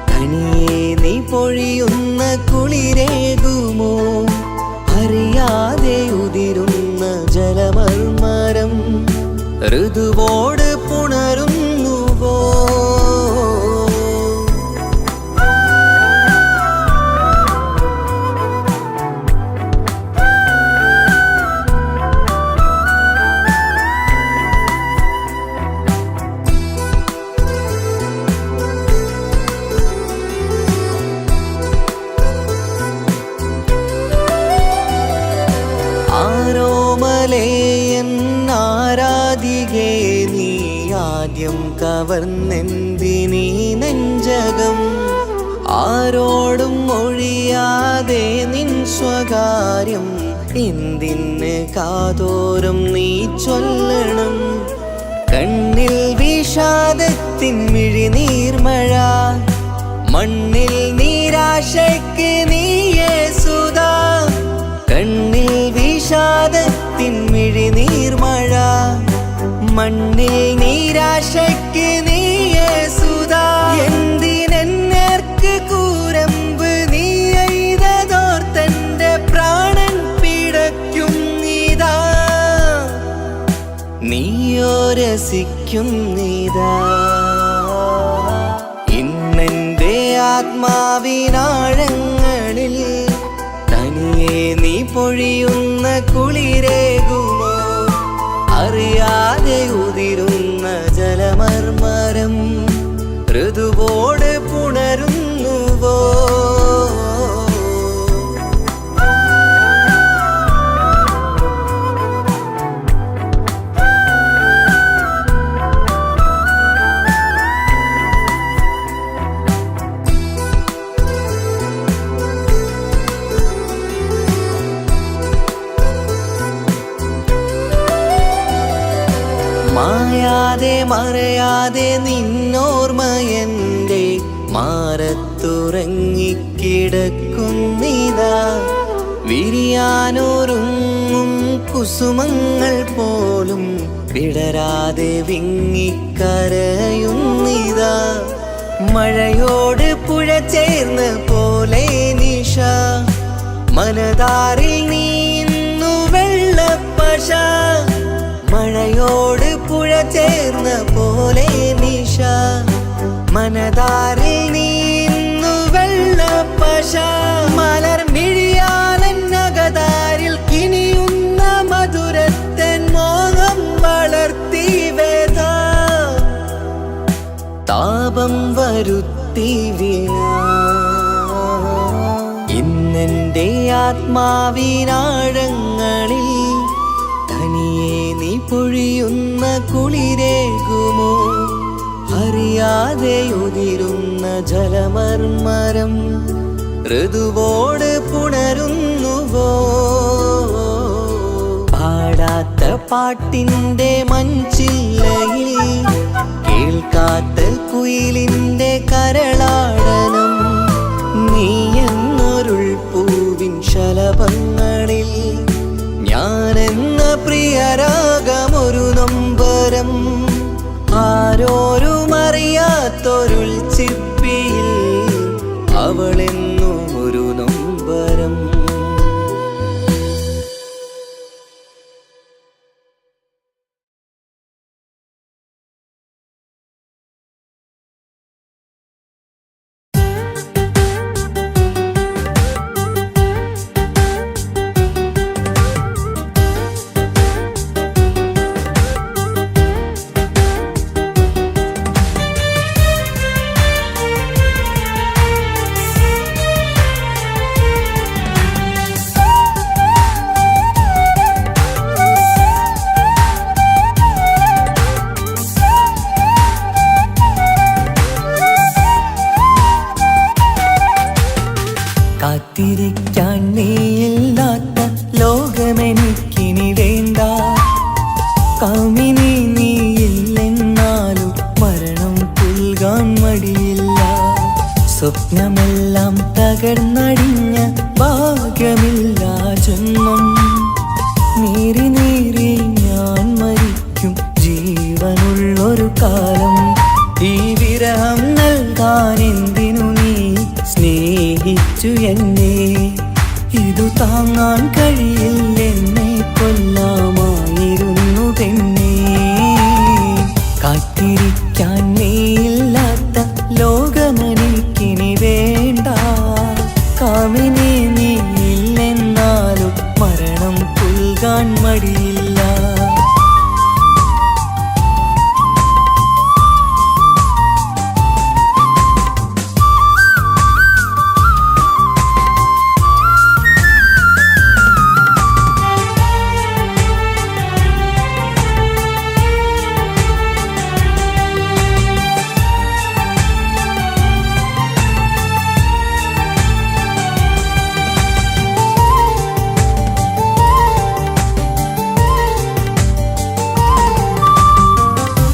തനിയെ നീ പൊഴിയുന്ന കുളിരേകുമോ? അറിയാതെ ഉതിരുന്ന ജലമർമരം ഋതുവോട് പുണരുന്നുവോ? ആരോമലേയൻ ആരാധികേ നീ ആദ്യം കവർന്നെന്തിനീ നെഞ്ചകം? ആരോടും ഒഴിയാതെ നിൻ സ്വകാര്യം എന്തിന് കാതോരം നീ ചൊല്ലണം? കണ്ണിൽ വിഷാദത്തിൻ മിഴിനീർമഴ മണ്ണിൽ നിരാശയ്ക്ക് നീയേ സുധാ. കണ്ണിൽ വിഷാദത്തിൻ മിഴിനീർമഴ മണ്ണിൽ നിരാശയ്ക്ക് നീയേ സുധാ. എന്തിനെന്നേർക്ക് കൂരമ്പ് നീ എയ്തതോർത്തന്റെ പ്രാണൻ പിടയ്ക്കും നീതാ. നീയോ രസിക്കും നീതാ. ഇന്നെൻ്റെ ആത്മാവിനാഴങ്ങളിൽ തനിയെ നീ പൊഴിയുന്ന കുളിരേകുമോ? അറിയാതെ ഉതിരുന്ന ജലമർമരം ഋതുവോട് പുണരുന്നുവോ? മായാതെ മറയാതെ നിന്നോർമ്മയെൻ്റെ മാറത്തുറങ്ങിക്കിടക്കുന്നിതാ. വിരിയാനൊരുങ്ങും കുസുമങ്ങൾ പോലും വിടരാതെ വിങ്ങിക്കരയുന്നിതാ. മഴയോട് പുഴ ചേർന്ന പോലെ നിശ മനതാറിൽ നീന്നു വെള്ളപ്പശ. മഴയോട് പുഴ ചേർന്ന പോലെ നിശ മനതാറിൽ നീന്നു വെള്ളപ്പശ. മലർ മിഴിയാലന്നകതാരിൽ കിനിയുന്ന മധുരത്തൻ മോഹം വളർത്തി വേദ താപം വരുത്തി വീണ. ഇന്നെൻ്റെ ആത്മാവിനാഴങ്ങളിൽ തനിയെ നീ പൊഴിയുന്ന കുളിരേകുമോ? അറിയാതെ ഉതിരുന്ന ജലമർമരം ഋതുവോട് പുണരുന്നുവോ? പാടാത്ത പാട്ടിൻ്റെ മഞ്ചില്ലയിൽ കേൾക്കാത്ത കുയിലിൻ്റെ കരളാടനം നീ എന്നൊരുൾ പൂവിൻ ശലഭങ്ങളിൽ ഞാനെന്ന പ്രിയരാഗമൊരു നൊമ്പരം ആരോരും അറിയാത്തൊരുൾ ചിപ്പിയിൽ അവളെന്നും ഒരു നൊമ്പരം. കാത്തിരിക്കാൻ നീയില്ലാത്ത ലോകമെനിക്കിനി വേണ്ട. കാമിനി നീയില്ലെന്നാലും മരണം പുൽകാൻ മടിയില്ല. സ്വപ്നമെല്ലാം തകർന്നടിഞ്ഞ ഭാഗ്യമില്ല ജന്മം. നീറി നീറി ഞാൻ മരിക്കും ജീവനുള്ളൊരു കാലം. ഈ വിരഹം നൽകാൻ എന്തിനു നീ സ്നേഹിച്ചു എന്നെ? ഇതു താങ്ങാൻ കഴിയില്ലെന്നെ കൊല്ലാമായിരുന്നു പെണ്ണേ. കാത്തിരിക്കാൻ നീയില്ലാത്ത ലോകമെനിക്കിനി വേണ്ട. കാമിനി നീയില്ലെന്നാലും മരണം പുൽകാൻ മടിയില്ല.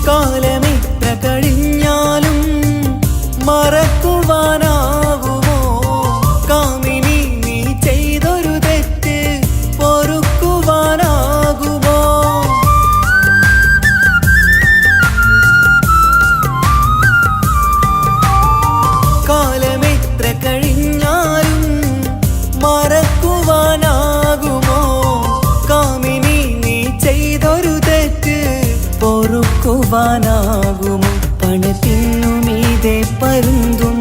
കാലമെത്ര കഴിഞ്ഞാലും മറക്കുവാനാകുമോ? കാമിനി നീ ചെയ്തൊരു തെറ്റ് പൊറുക്കുവാനാകുമോ? കാലമെത്ര കഴിഞ്ഞാലും മറക്കുവാനാകുമോ? കാമിനി നീ ചെയ്തൊരു തെറ്റ് പൊറുക്കുവാനാകുമോ? പണത്തിനു മീതെ പരുന്തും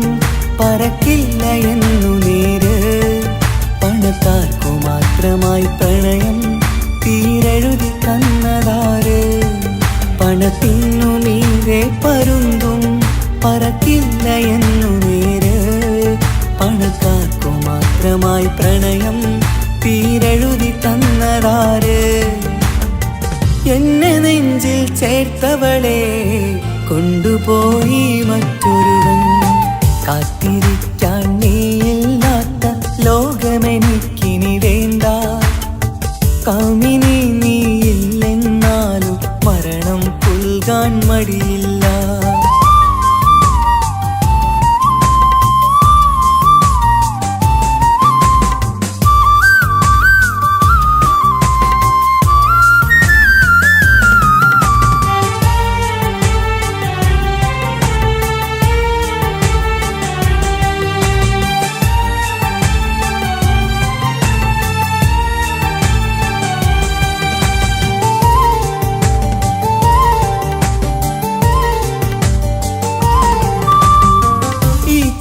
പറക്കില്ല എന്നു നേര്. പണക്കാർക്കു മാത്രമായി പ്രണയം തീരെഴുതി തന്നതാര്? പണത്തിനു മീതെ പരുന്തും പറക്കില്ല എന്നു നേര്. പണക്കാർക്കു മാത്രമായി പ്രണയം തീരെഴുതി തന്നതാര്? എന്നെ നെഞ്ചിൽ ചേർത്തവളെ കൊണ്ടുപോയി മറ്റൊരുവൻ. കാത്തിരിക്കാൻ നീയില്ലാത്ത ലോകമെനിക്കിനി വേണ്ട. കാമിനി നീയില്ലെന്നാലും മരണം പുൽകാൻ മടിയില്ല.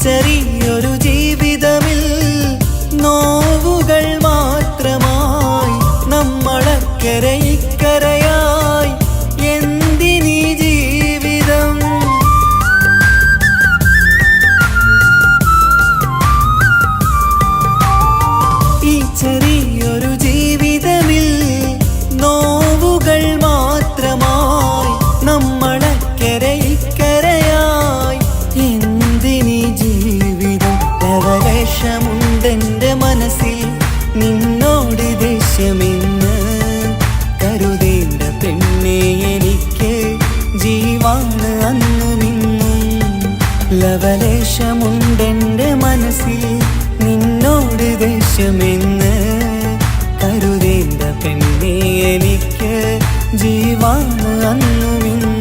ചെറിയൊരു ജീവിതമിൽ നോവുകൾ മാത്രമായി നമ്മളക്കരെ ഇക്കരയായി എന്തിനീ ജീവിതം? ഈ ചെറിയൊരു ജീവിതമിൽ നോവുകൾ മാത്രമായി നമ്മളക്കരെ ഇക്കരയായി എന്തിനീ ജീവിതം? ലവലേശമുണ്ടെന്റെ മനസ്സിൽ നിന്നോട് ദേഷ്യമെന്ന് കരുതേണ്ട പെണ്ണെ എനിക്ക് ജീവാണ് അന്നും ഇന്നും. ലവലേശമുണ്ടെന്റെ മനസ്സിൽ നിന്നോട് ദേഷ്യമെന്ന് കരുതേണ്ട പെണ്ണെ എനിക്ക് ജീവാണ് അന്നും ഇന്നും.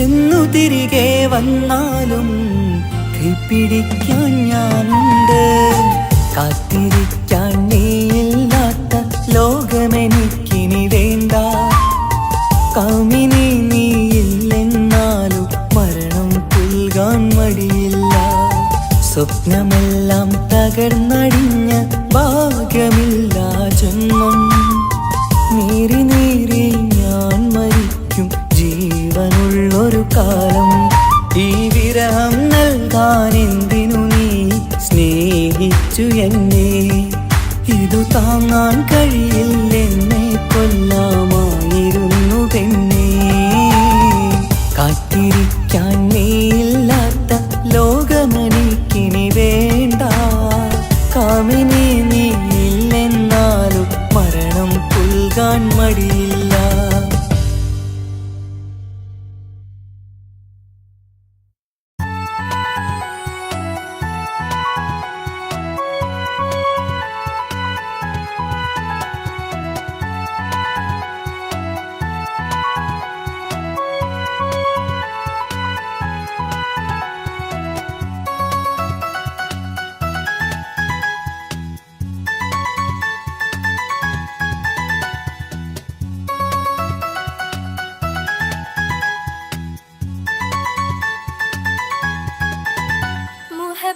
എന്നു തിരികെ വന്നാലും കൈപ്പിടിക്കാൻ ഞാനുണ്ട്. കാത്തിരിക്കാൻ നീയില്ലാത്ത ലോകമെനിക്കിനി വേണ്ട. കാമിനി നീയില്ലെന്നാലും മരണം പുൽകാൻ മടിയില്ല. സ്വപ്നമെല്ലാം തകർന്നടിഞ്ഞ ഭാഗ്യമില്ല ജന്മം. നീറി നീറി ഞാൻ മരിക്കും ജീവനുള്ളൊരു കാലം. ഈ വിരഹം നൽകാൻ എന്തിനു നീ സ്നേഹിച്ചു എന്നെ? ഇതു താങ്ങാൻ കഴിയില്ലെന്നെ കൊല്ലാമായിരുന്നു പെണ്ണേ. കാത്തിരിക്കാൻ നീയില്ലാത്ത ലോകമെനിക്കിനി വേണ്ട.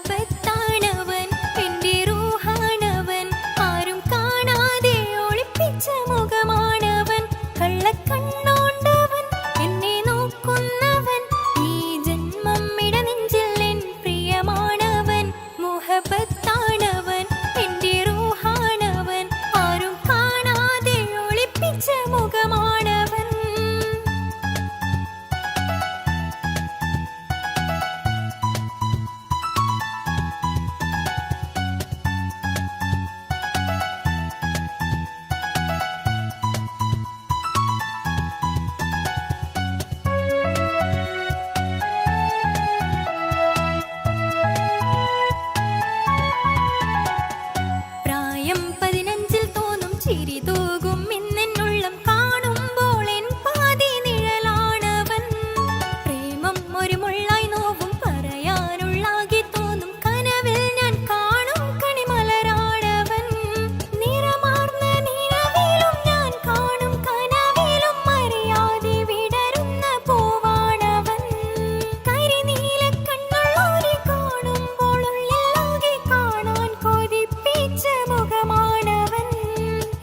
മുഹബത്താണവൻ എന്റെ റൂഹാണവൻ ആരും കാണാതെ ഒളിപ്പിച്ച മുഖമാണവൻ കള്ളക്കണ്ണോണ്ടവൻ എന്നെ നോക്കുന്നവൻ ഈ ജന്മം ഇടനെഞ്ചിൽ എൻ പ്രിയമാണവൻ മുഹബത്താണവൻ എന്റെ റൂഹാണവൻ ആരും കാണാതെ ഒളിപ്പിച്ച മുഖമാണവൻ പ്രായം 15-ൽ തോന്നും ചിരി തൂകും ഇന്നെന്നുള്ളം കാണുമ്പോൾ എൻ പാതി നിഴലാണവൻ പ്രേമം ഒരു മുള്ളായി നോവും പറയാനുള്ളാകെ തോന്നും കനവിൽ ഞാൻ കാണും കണിമലരാണവൻ നിറമാർന്ന നിലവിലും ഞാൻ കാണും കനവിലും അറിയാതെ വിടരുന്ന പൂവാണവൻ കരിനീല കണ്ണുള്ളോരെ കാണുമ്പോൾ ഉള്ളിലാകെ കാണാൻ കൊതിപ്പിച്ച മുഖമാണവൻ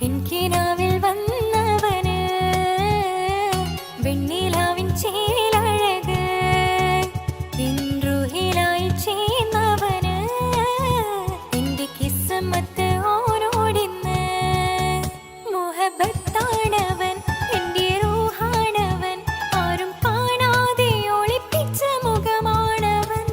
എനിക്കിനാവിൽ വന്നവന് വെണ്ണിലാവിൻ ചേലഴക് ഇൻറുഹിലായി ചേർന്നവന് എന്റെ കിസ്മത്ത് ഓരോടിന്ന് മുഹബത്താണവൻ എന്റെ റൂഹാണവൻ ആരും കാണാതെ ഒളിപ്പിച്ച മുഖമാണവൻ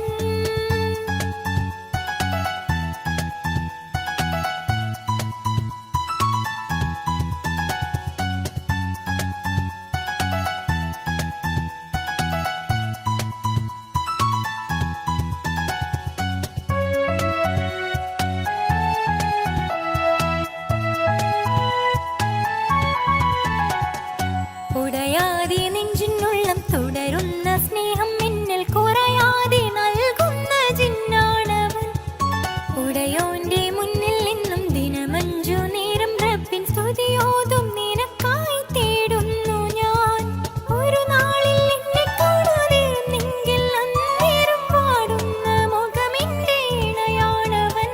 ഉടയാതെ നെഞ്ചിനുള്ളം തുടരുന്ന സ്നേഹം എന്നിൽ കുറയാതെ നൽകുന്ന ജിന്നാണവൻ ഉടയോന്റെ മുന്നിൽ നിന്നും ദിനമഞ്ചു നേരം റബ്ബിൻ സ്തുതിയോതും നിനക്കായി തേടുന്നു ഞാൻ ഒരു നാളിൽ എന്നെ കാണാതിരുന്നെങ്കിൽ അന്നേരം പാടുന്ന മുഖമെന്റെ ഇണയാണവൻ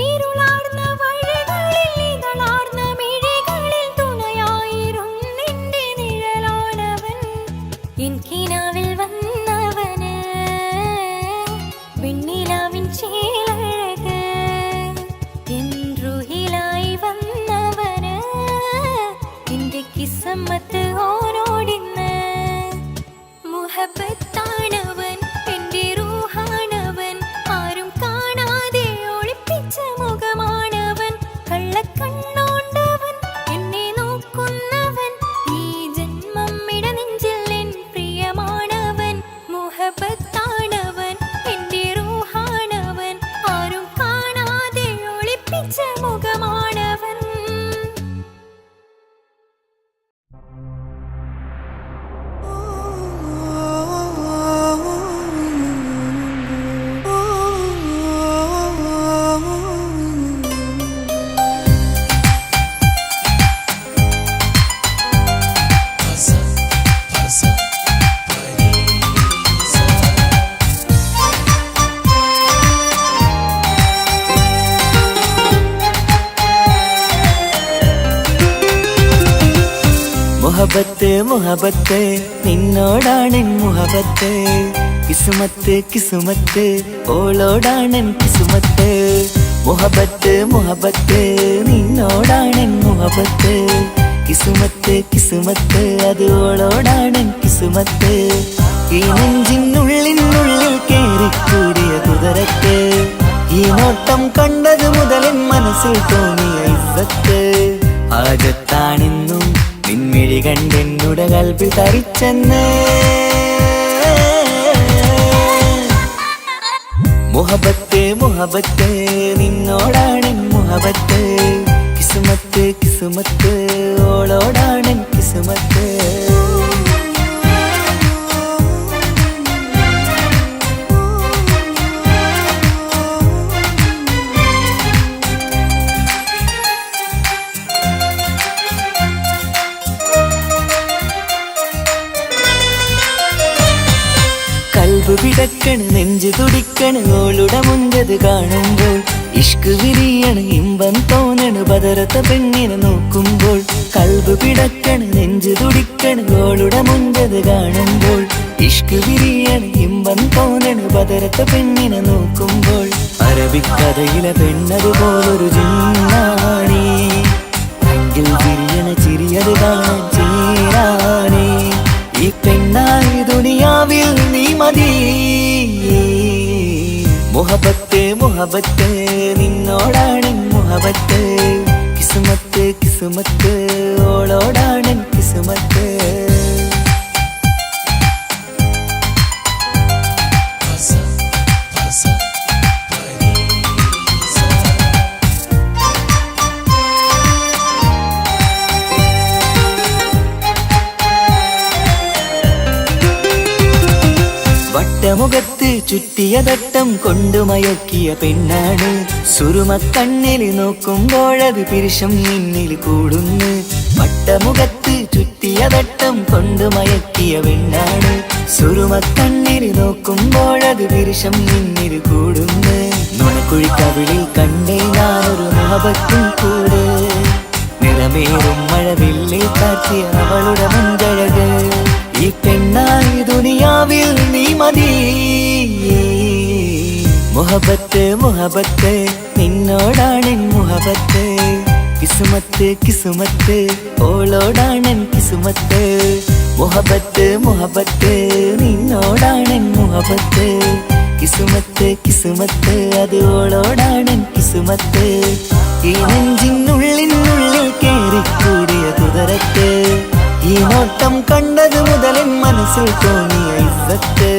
ഇരുളാർന്ന വഴികളിൽ ഇതളാർന്ന മിഴികളിൽ തുണയായിരുന്നെന്റെ നിഴലാണവൻ എനിക്കിനാവിൽ വന്നവന് വെണ്ണിലാവിൻ ചേലഴക് എൻറുഹിലായി വന്നവന് എന്റെ കിസ്മത്ത് ഓരോടിന്ന് മുഹബത്താണവൻ എന്റെ റൂഹാണവൻ ആരും കാണാതെ ഒളിപ്പിച്ച മുഖമാണവൻ കള്ളക്കണ്ണോണ്ടവൻ എന്നെ നോക്കുന്നവൻ ഈ ജന്മം ഇടനെഞ്ചിൽ എൻ പ്രിയമാണവൻ മുഹബത്താണവൻ എന്റെ റൂഹാണവൻ ആരും കാണാതെ ഒളിപ്പിച്ച മുഖമാണവൻ മുഹബത്ത് മുഹബത്ത് നിന്നോടാണെൻ മുഹബത്ത് കിസുമത്ത് കിസുമത്ത് ഓളോടാണെൻ കിസുമത്ത് മുഹബത്ത് മുഹബത്ത് നിന്നോടാണെൻ മുഹബത്ത് കിസുമത്ത് കിസുമത്ത് അത് ഓളോടാണെൻ കിസുമത്ത് ഈ നെഞ്ചിനുള്ളിനുള്ളിൽ കേറിക്കൂടിയ കുതിരക്ക് ഈ നോട്ടം കണ്ടത് മുതലൻ മനസ്സിൽ തോന്നിയ ഇസ്സത്ത് ആജത്താണെന്നും നിൻമിഴി കണ്ടെന്നുടെ കൽബിൽ തരിച്ചെന്ന് മുഹബത്ത് മുഹബത്ത് നിന്നോടാണെൻ മുഹബത്ത് കിസുമത്ത് കിസുമത്ത് ഓളോടാണെൻ കിസുമത്ത് കൽബ് പിടക്കണ് നെഞ്ചു തുടിക്കണ് ഓളുടെ മുഞ്ച മുഞ്ചത് കാണുമ്പോൾ ഇഷ്ക് വിരിയണ് ഇമ്പം തോന്നണ് ബദറത്ത പെണ്ണിനെ നോക്കുമ്പോൾ കൽബ് പിടക്കണ് നെഞ്ചു തുടിക്കണ് ഓളുടെ മുഞ്ചത് കാണുമ്പോൾ ഇഷ്ക് വിരിയണ് ഇമ്പം തോന്നണ് ബദറത്ത പെണ്ണിനെ നോക്കുമ്പോൾ അറബിക്കഥയിലെ പെണ്ണതുപോലൊരു ജിന്നാണി അങ്കിൽ വിരിയണ ചിരിയത് കാണാൻ ചേരാനേ ഈ പെണ്ണായി ദുനിയാവിൽ നീ മതി മുഹബത്ത് മുഹബത്ത് നിന്നോടാണ് മുഹബത്ത് കിസ്മത്ത് കിസ്മത്ത് ഓളോടാണ് കിസ്മത്ത് വട്ടമുഖത്ത് ചുറ്റിയ തട്ടം കൊണ്ടു മയക്കിയ പെണ്ണാണ് സുറുമക്കണ്ണിൽ നോക്കുമ്പോഴത് പിരിശം നിന്നിൽ കൂടുന്നു വട്ടമുഖത്ത് ചുറ്റിയ തട്ടം കൊണ്ടു മയക്കിയ പെണ്ണാണ് സുറുമക്കണ്ണിൽ നോക്കുമ്പോഴത് പിരിശം നിന്നിൽ കൂടുന്നു നുണക്കുഴിക്കവിളിൽ കണ്ടേ ഞാനൊരു മുഹബത്തും കൂടെ നിറമേറും മഴവില്ലിൽ കാറ്റിയ അവളുടെ മുൻകഴക് ഈ പെണ്ണായി ദുനിയാവിൽ നീ മതി മുഹബത്ത് മുഹബത്ത് നിന്നോടാണ് മുഹബത്ത് കിസ്മത്ത് കിസ്മത്ത് ഓളോടാണ് കിസ്മത്ത് മുഹബത്ത് മുഹബത്ത് നിന്നോടാണ് മുഹബത്ത് കിസ്മത്ത് കിസ്മത്ത് അത് ഓളോടാണ് കിസ്മത്ത് ഈ നെഞ്ചിനുള്ളിനുള്ളിൽ കേറിക്കൂടിയ കുതിരത്ത് ഈ നോട്ടം കണ്ടത് മുതലൻ മനസ്സിൽ തോന്നിയ ഇസ്സത്ത്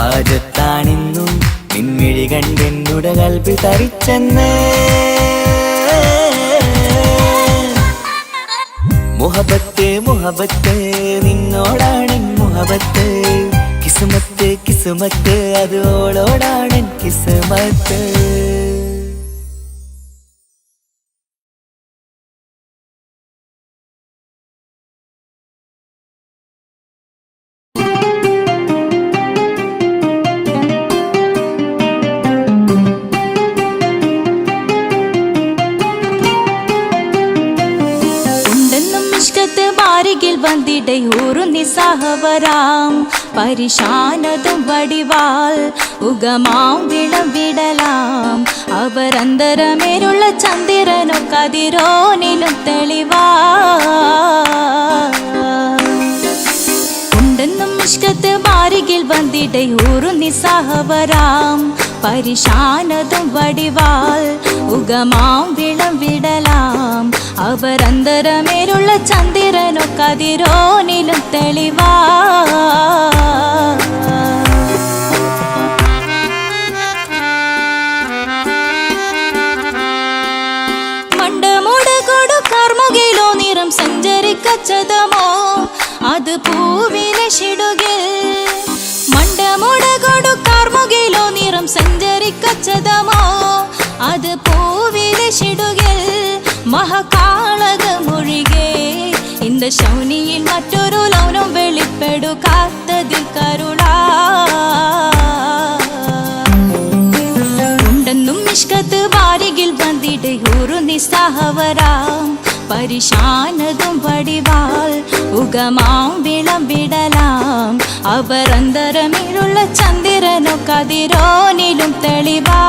ആജത്താണിന്നും നിൻമിഴി കണ്ടെന്നുടെ കൽബിൽ തരിച്ചെന്ന് മുഹബത്ത് മുഹബത്ത് നിന്നോടാണ് മുഹബത്ത് കിസ്മത്ത് കിസ്മത്ത് അത് ഓളോടാണ് കിസ്മത്ത് വന്നിട നിസ്സഹവരാം പരിശാനതും വടിവാൽ ഉഗമാം വിടലാം അവരന്തരമേലുള്ള ചന്ദ്രനോ കതിരോനിലും തെളിവാ ഉണ്ടെന്നും ഇഷ്കത്ത് മാരികിൽ വന്നിട നിസ്സഹവരാം പരിശാനതും വടിവാൽ ഉഗമാം വിടലാം അവരന്തരമേലുള്ള ചന്ദ്രനോ കതിരോനിലും തെളിവാ മണ്ടമോട് കൊടു കർമുകിലോ നിറം സഞ്ചരിക്കച്ചതമോ അത് പൂവിലെ ഷിടുകിൽ മണ്ടമോട് കൊടു കർമുകിലോ നിറം സഞ്ചരിക്കച്ചതമോ അത് പൂവിലെ ഷിടുകിൽ മഹകാളകമൊഴികെ இந்த ശൗനിയിൽ മറ്റൊരു ലൗനം വെളിപ്പെടു കാത്തതിൽ കരുളാ ഉണ്ടെന്നും ഇഷ്കത്ത് വാരികിൽ വന്നിട നിസ്സഹവരാം പരിശാനതും വടിവാൽ ഉഗമാം വിടലാം അവരന്തരമിലുള്ള ചന്ദ്രനോ കതിരോനിലും തെളിവാ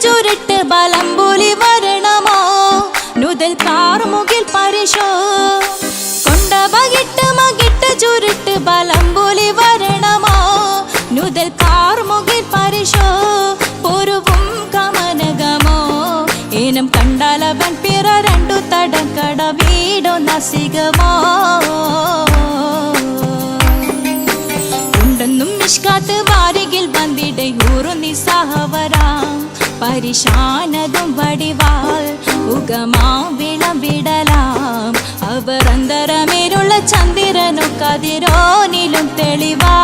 ചുരുട്ട് ബലംപുലി വരണമോ നുതൽ കാർമുകിൽ പരിശോ കൊണ്ട മകിട്ട് ചുരുട്ട് ബലംപുലി വരണമോ നുതൽ കാർമുകിൽ പരിശോ പൊരുവും കമനകമോ ഏനം കണ്ടാലവൻ പിറ രണ്ടു തടക്കട വീടോ നസികമോ ഉണ്ടെന്നും ഇഷ്കാത്ത് വാരികിൽ വന്നിട നിസ്സഹവരാം പരിശാനതും വടിവാൽ ഉഗമാം വിടലാം അവരന്തരമേലുള്ള ചന്ദ്രനോ കതിരോനിലും തെളിവാ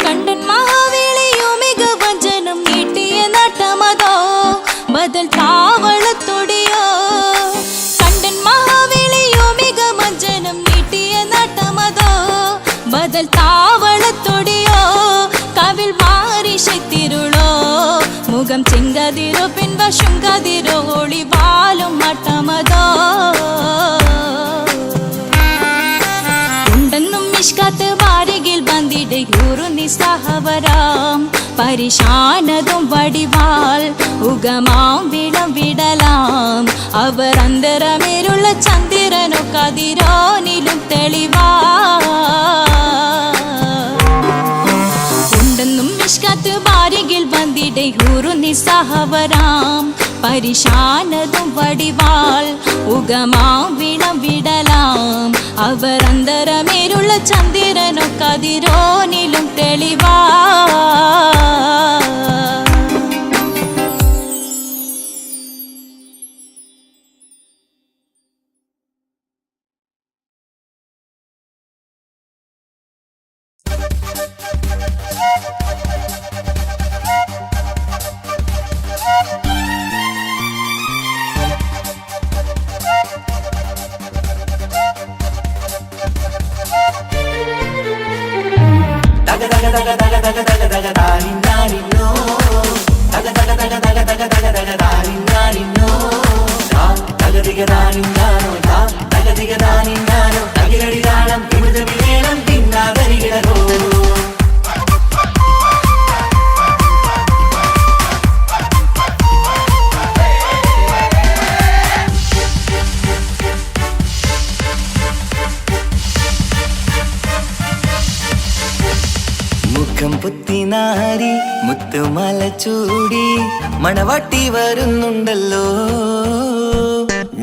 കണ്ടൻ നിസ്സഹവരാം പരിശാനതും വടിവാൾ ഉഗമാം വിളം വിടലാം അവർ അന്തരമേലുള്ള ചന്ദ്രനോ കതിരോനിലും തെളിവാ ഉണ്ടെന്നും മിഷ്കത്ത് ബാരികിൽ വന്നിടെ ഹൂറു നിസ്സഹവരാം പരിശാനതും വടിവാൾ ഉഗമാം വിളം വിടലാം അവർ അന്തരമേലുള്ള ചന്ദ്രനോ കതിരോനിലും തെളിവാ മുഖം പുത്തിനാരി മുത്തുമല ചൂടി മണവാട്ടി വരുന്നുണ്ടല്ലോ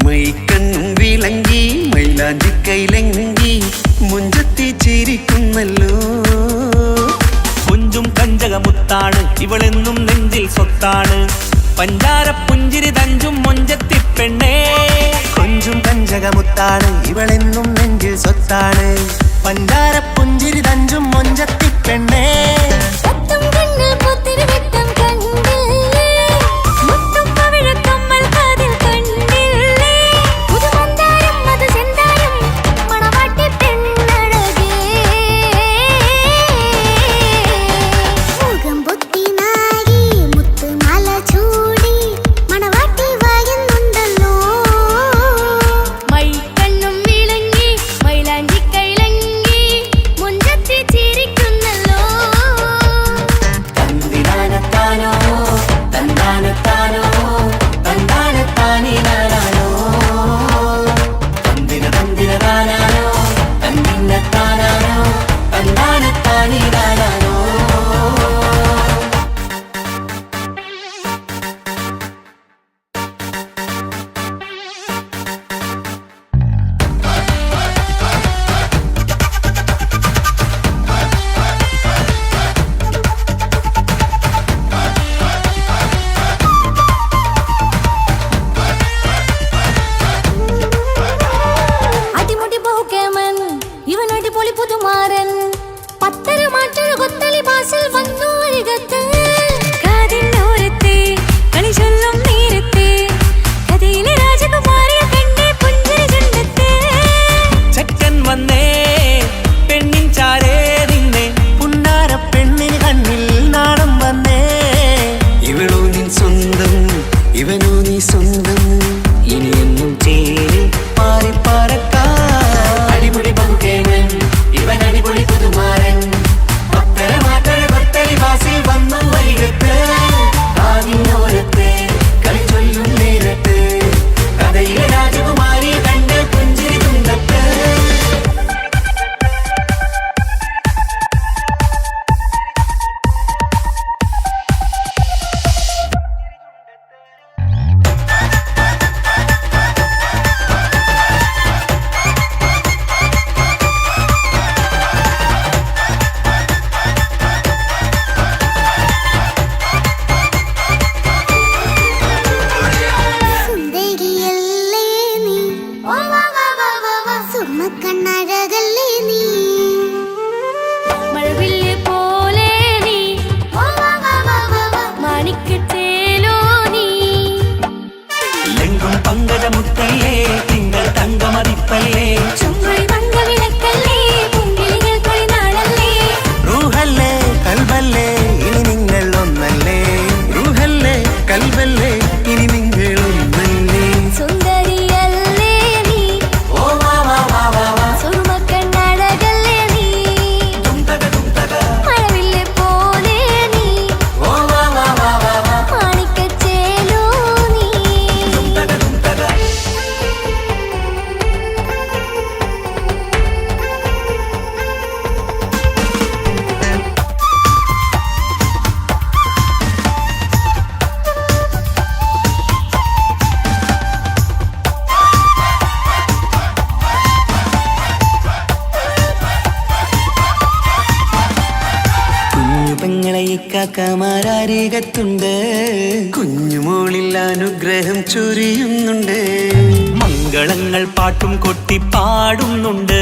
മൈക്കണ്ണും വിളങ്ങി മൈലാഞ്ചി കൈലങ്കി മുഞ്ചത്തി ചിരിക്കുന്നല്ലോ കൊഞ്ചും കഞ്ചകമുത്താണ് ഇവളെന്നും നെഞ്ചിൽ സ്വത്താണ് പഞ്ചാര പുഞ്ചിരി തഞ്ചും മൊഞ്ചത്തി പെണ്ണേ കൊഞ്ചും കഞ്ചകമുത്താണ് ഇവളെന്നും നെഞ്ചിൽ സ്വത്താണ് പഞ്ചാര പുഞ്ചിരി തഞ്ചും മൊഞ്ചത്തി പെണ്ണേ ചിരിക്കുന്നല്ലോ പെങ്ങളെ ഇക്കാക്കമാരരികത്തുണ്ട്. കുഞ്ഞുമോളിൽ അനുഗ്രഹം ചൊരിയുന്നുണ്ട്. മംഗളങ്ങൾ പാട്ടും കൊട്ടി പാടുന്നുണ്ട്.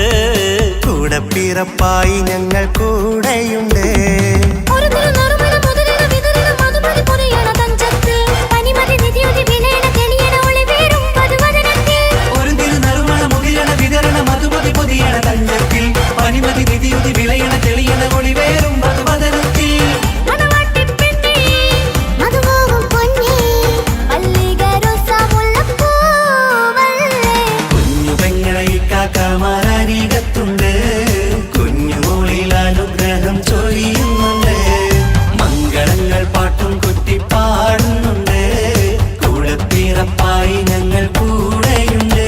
കൂടെ പിറപ്പായി ഞങ്ങൾ കൂടെയുണ്ട്. ഒരു തിരുനറുമണ മുതലിന വിതരണ മധുമതി പൊരിയണ തഞ്ചത്തിൽ പനിമതി നിധിയുടെ വിലയണ തെളിയണ ഒളിവേറും വധുവദനത്തിൽ. ഒരു തിരുനറുമണ മുകിലണ വിതരണ മധുമതി പൊതിയണ തഞ്ചത്തിൽ പനിമതി നിധിയുതി വിളയണ തെളിയണ ഒളിവേറും വധുവദനത്തിൽ. മണവാട്ടിപ്പെണ്ണേ, മധുവാകും പൊന്നേ, മല്ലികരോസാമുല്ലപ്പൂവല്ലേ. കുഞ്ഞു പെങ്ങളെ ഇക്കാക്കമാരരികത്തുണ്ട്. കുഞ്ഞുമോളിൽ അനുഗ്രഹം ചൊരിയുന്നുണ്ട്. മംഗളങ്ങൾ പാട്ടും കൊട്ടി പാടുന്നുണ്ട്. കൂടെ പിറപ്പായി ഞങ്ങൾ കൂടെയുണ്ട്.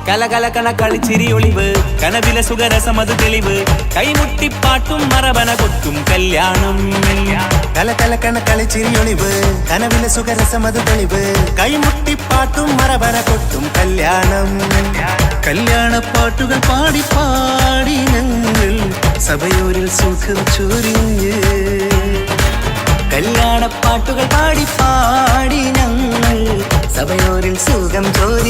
കലകലകണ കളിച്ചിരി ഒളിവ് കനവിലെ സുഖരസമത് തെളിവ് കൈമുട്ടിപ്പാട്ടും മറവന കൊട്ടും കല്യാണം. കലകലക്കണ കളിച്ചിരിയൊളിവ് കനവിലെ സുഖരസമത് തെളിവ് കൈമുട്ടിപ്പാട്ടും മറവന കൊട്ടും കല്യാണം. കല്യാണപ്പാട്ടുകൾ പാടി പാടി ഞങ്ങൾ സഭയോരിൽ സുഖം ചൊരിഞ്ഞ്. കല്യാണപ്പാട്ടുകൾ പാടി പാടി ഞങ്ങൾ സഭയോരിൽ സുഖം ചോരി